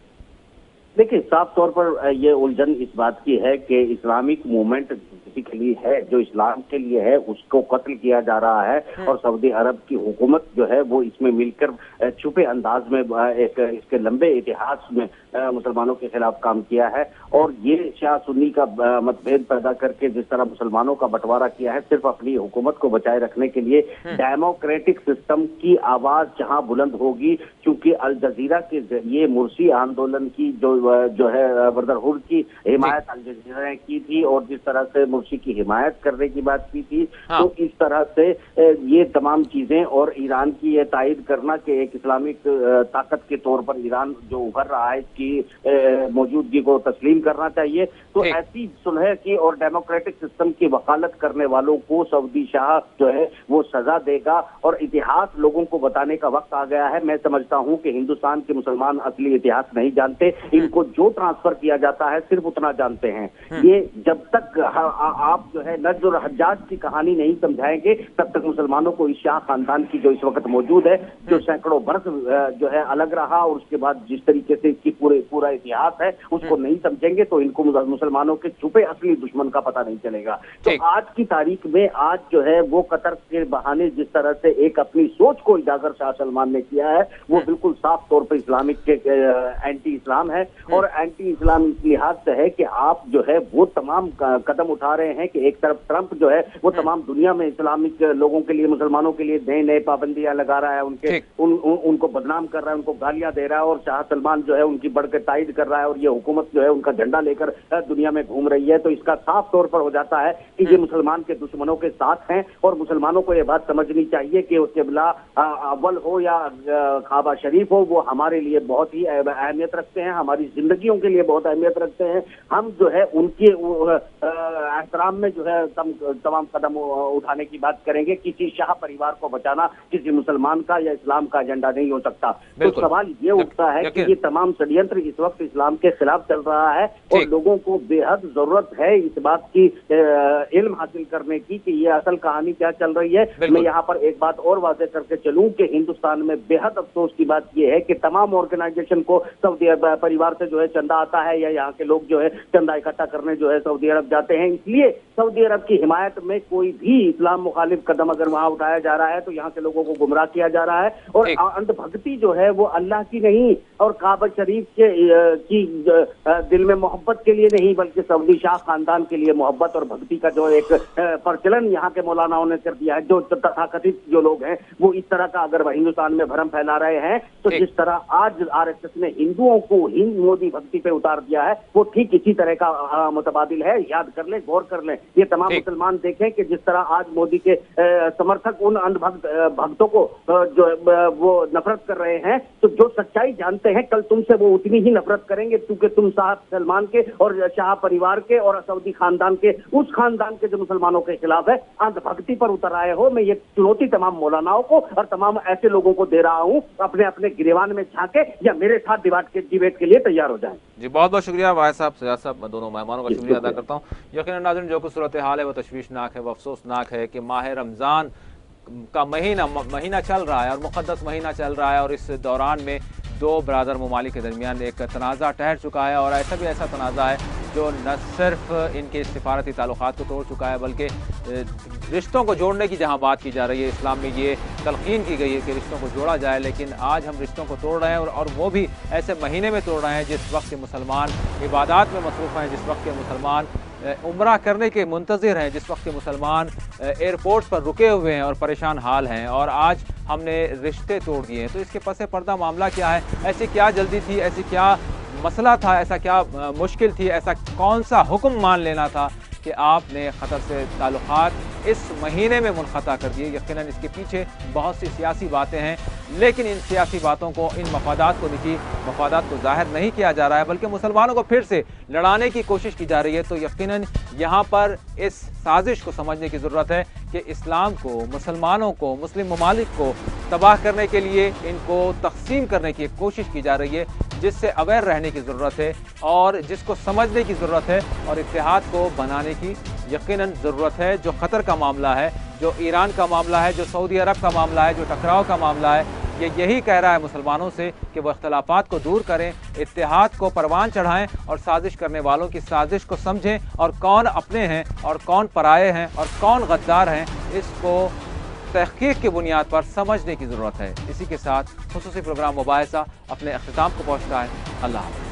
देखिए, साफ तौर पर ये उलझन इस बात की है कि इस्लामिक मूवमेंट बेसिकली है जो इस्लाम के लिए है उसको कत्ल किया जा रहा है और सऊदी अरब की हुकूमत जो है वो इसमें मिलकर छुपे अंदाज में एक इसके लंबे इतिहास में मुसलमानों के खिलाफ काम किया है। और ये शिया सुन्नी का मतभेद पैदा करके जिस तरह मुसलमानों का बंटवारा किया है सिर्फ अपनी हुकूमत को बचाए रखने के लिए, डेमोक्रेटिक सिस्टम की आवाज जहां बुलंद होगी, क्योंकि अल जजीरा के जरिए मुर्सी आंदोलन की जो है ब्रदरहुड की हिमायत अल जजीरा ने की थी और जिस तरह से मुर्सी की हिमायत करने की बात की थी, तो इस तरह से ये तमाम चीजें और ईरान की ये तायद करना कि एक इस्लामिक ताकत के तौर पर ईरान जो उभर रहा है इसकी मौजूदगी को तस्लीम करना चाहिए। तो ऐसी सुलह की और डेमोक्रेटिक सिस्टम की वकालत करने वालों को सऊदी शाह जो है वो सजा देगा और इतिहास लोगों को बताने का वक्त आ गया है। मैं समझता हूं कि हिंदुस्तान के मुसलमान असली इतिहास नहीं जानते, इनको जो ट्रांसफर किया जाता है सिर्फ उतना जानते हैं। ये जब तक आप जो है नज्र और हज्जाज की कहानी नहीं समझाएंगे तब तक मुसलमानों को इस शाह खानदान की जो इस वक्त मौजूद है, जो सैकड़ों बरस जो है अलग रहा और उसके बाद जिस तरीके से इसकी पूरा इतिहास है उसको नहीं समझेंगे तो इनको मुसलमानों के छुपे असली दुश्मन का पता नहीं चलेगा। तो आज की तारीख में आज जो है वो कतर के बहाने जिस तरह से एक अपनी सोच को उजागर शाह सलमान ने किया है वो बिल्कुल साफ तौर पर इस्लामिक के एंटी इस्लाम है। और एंटी इस्लाम इस लिहाज से है कि आप जो है वो तमाम कदम उठा रहे हैं कि एक तरफ ट्रंप जो है वो तमाम दुनिया में इस्लामिक लोगों के लिए, मुसलमानों के लिए नए नए पाबंदियां लगा रहा है, उनको बदनाम कर रहा है, उनको गालियां दे रहा है और शाह सलमान जो है उनकी बढ़कर तायद कर रहा है और ये हुकूमत जो है उनका झंडा लेकर दुनिया में घूम रही है। तो इसका साफ तौर पर हो जाता है कि ये मुसलमान के दुश्मनों के साथ हैं और मुसलमानों को ये बात समझनी चाहिए कि किबला अव्वल हो या काबा शरीफ हो वो हमारे लिए बहुत ही अहमियत रखते हैं, हमारी जिंदगियों के लिए बहुत अहमियत रखते हैं। हम जो है उनके एहतराम में जो है तमाम कदम उठाने की बात करेंगे। किसी शाह परिवार को बचाना किसी मुसलमान का या इस्लाम का एजेंडा नहीं हो सकता। तो सवाल ये उठता है कि ये तमाम षड्यंत्र इस वक्त इस्लाम के खिलाफ चल रहा है और लोगों को बेहद जरूरत है इस बात की इल्म हासिल करने की कि ये असल कहानी क्या चल रही है। मैं यहाँ पर एक बात और वाज़ेह करके चलूं कि हिंदुस्तान में बेहद अफसोस की बात यह है कि तमाम ऑर्गेनाइजेशन को सऊदी परिवार से जो है चंदा आता है या यहाँ के लोग जो है चंदा इकट्ठा करने जो है सऊदी अरब जाते हैं, इसलिए सऊदी अरब की हिमायत में कोई भी इस्लाम मुखालिफ कदम अगर वहां उठाया जा रहा है तो यहाँ के लोगों को गुमराह किया जा रहा है। और अंधभक्ति जो है वो अल्लाह की नहीं और काबा शरीफ की दिल में मोहब्बत के लिए नहीं बल्कि सऊदी शाह खानदान के लिए मोहब्बत और भक्ति का जो एक प्रचलन यहाँ के मौलानाओं ने कर दिया है। जो तथाकथित जो लोग हैं वो इस तरह का अगर हिंदुस्तान में भरम फैला रहे हैं तो जिस तरह आज आरएसएस ने हिंदुओं को हिंद मोदी भक्ति पे उतार दिया है वो ठीक इसी तरह का मुतबादिल है। याद कर लें, गौर कर लें, ये तमाम मुसलमान देखें कि जिस तरह आज मोदी के समर्थक उन भक्तों को जो वो नफरत कर रहे हैं, तो जो सच्चाई जानते हैं कल तुमसे वो उतनी ही नफरत करेंगे क्योंकि तुम शाह सलमान के और शाह परिवार के और सऊदी खानदान के उस खानदान के जो मुसलमानों के खिलाफ है अंधभक्ति पर उतर आए हो। मैं ये चुनौती तमाम मौलानाओं को और तमाम ऐसे लोगों को दे रहा हूँ अपने अपने गिरेवान में झांके या मेरे साथ डिबेट के लिए तैयार हो जाए। जी बहुत बहुत शुक्रिया वाहिद साहब, सजाद साहब, मैं दोनों मेहमानों का शुक्रिया अदा करता हूँ। यकीनन नाज़रीन जो कुछ सूरत हाल है वो तशवीशनाक है, वो अफसोसनाक है कि माह रमज़ान का महीना चल रहा है और मुक़द्दस महीना चल रहा है और इस दौरान में दो बरादर ममालिक के दरमियान एक तनाज़ा ठहर चुका है और ऐसा तनाज़ा है जो न सिर्फ इनके सिफारती ताल्लुकात को तोड़ चुका है बल्कि रिश्तों को जोड़ने की जहाँ बात की जा रही है, इस्लाम में ये तलक़ीन की गई है कि रिश्तों को जोड़ा जाए, लेकिन आज हम रिश्तों को तोड़ रहे हैं और वो भी ऐसे महीने में तोड़ रहे हैं जिस वक्त के मुसलमान इबादत में मसरूफ़ हैं, जिस वक्त के मुसलमान उम्रा करने के मुंतज़िर हैं, जिस वक्त के मुसलमान एयरपोर्ट पर रुके हुए हैं और परेशान हाल हैं और आज हमने रिश्ते तोड़ दिए हैं। तो इसके पस पर्दा मामला क्या है, ऐसी क्या जल्दी थी, ऐसी क्या मसला था, ऐसा क्या मुश्किल थी, ऐसा कौन सा हुक्म मान लेना था कि आपने क़तर से ताल्लुकात इस महीने में मुनक़ता कर दिए। यकीनन इसके पीछे बहुत सी सियासी बातें हैं, लेकिन इन सियासी बातों को, इन मफादात को, निजी मफादात को जाहिर नहीं किया जा रहा है, बल्कि मुसलमानों को फिर से लड़ाने की कोशिश की जा रही है। तो यकीनन यहाँ पर इस साजिश को समझने की ज़रूरत है कि इस्लाम को, मुसलमानों को, मुस्लिम ममालिक को तबाह करने के लिए इनको तकसीम करने की कोशिश की जा रही है, जिससे अवेयर रहने की ज़रूरत है और जिसको समझने की ज़रूरत है और इत्तेहाद को बनाने की यकीनन ज़रूरत है। जो ख़तर का मामला है, जो ईरान का मामला है, जो सऊदी अरब का मामला है, जो टकराव का मामला है, ये यही कह रहा है मुसलमानों से कि वह इख्तलाफात को दूर करें, इत्तेहाद को परवान चढ़ाएं और साजिश करने वालों की साजिश को समझें और कौन अपने हैं और कौन पराए हैं और कौन गद्दार हैं, इसको तहकीक की बुनियाद पर समझने की ज़रूरत है। इसी के साथ खुसूसी प्रोग्राम मुबाहिसा अपने अख्तिताम को पहुँचता है। अल्लाह हाफ़िज़।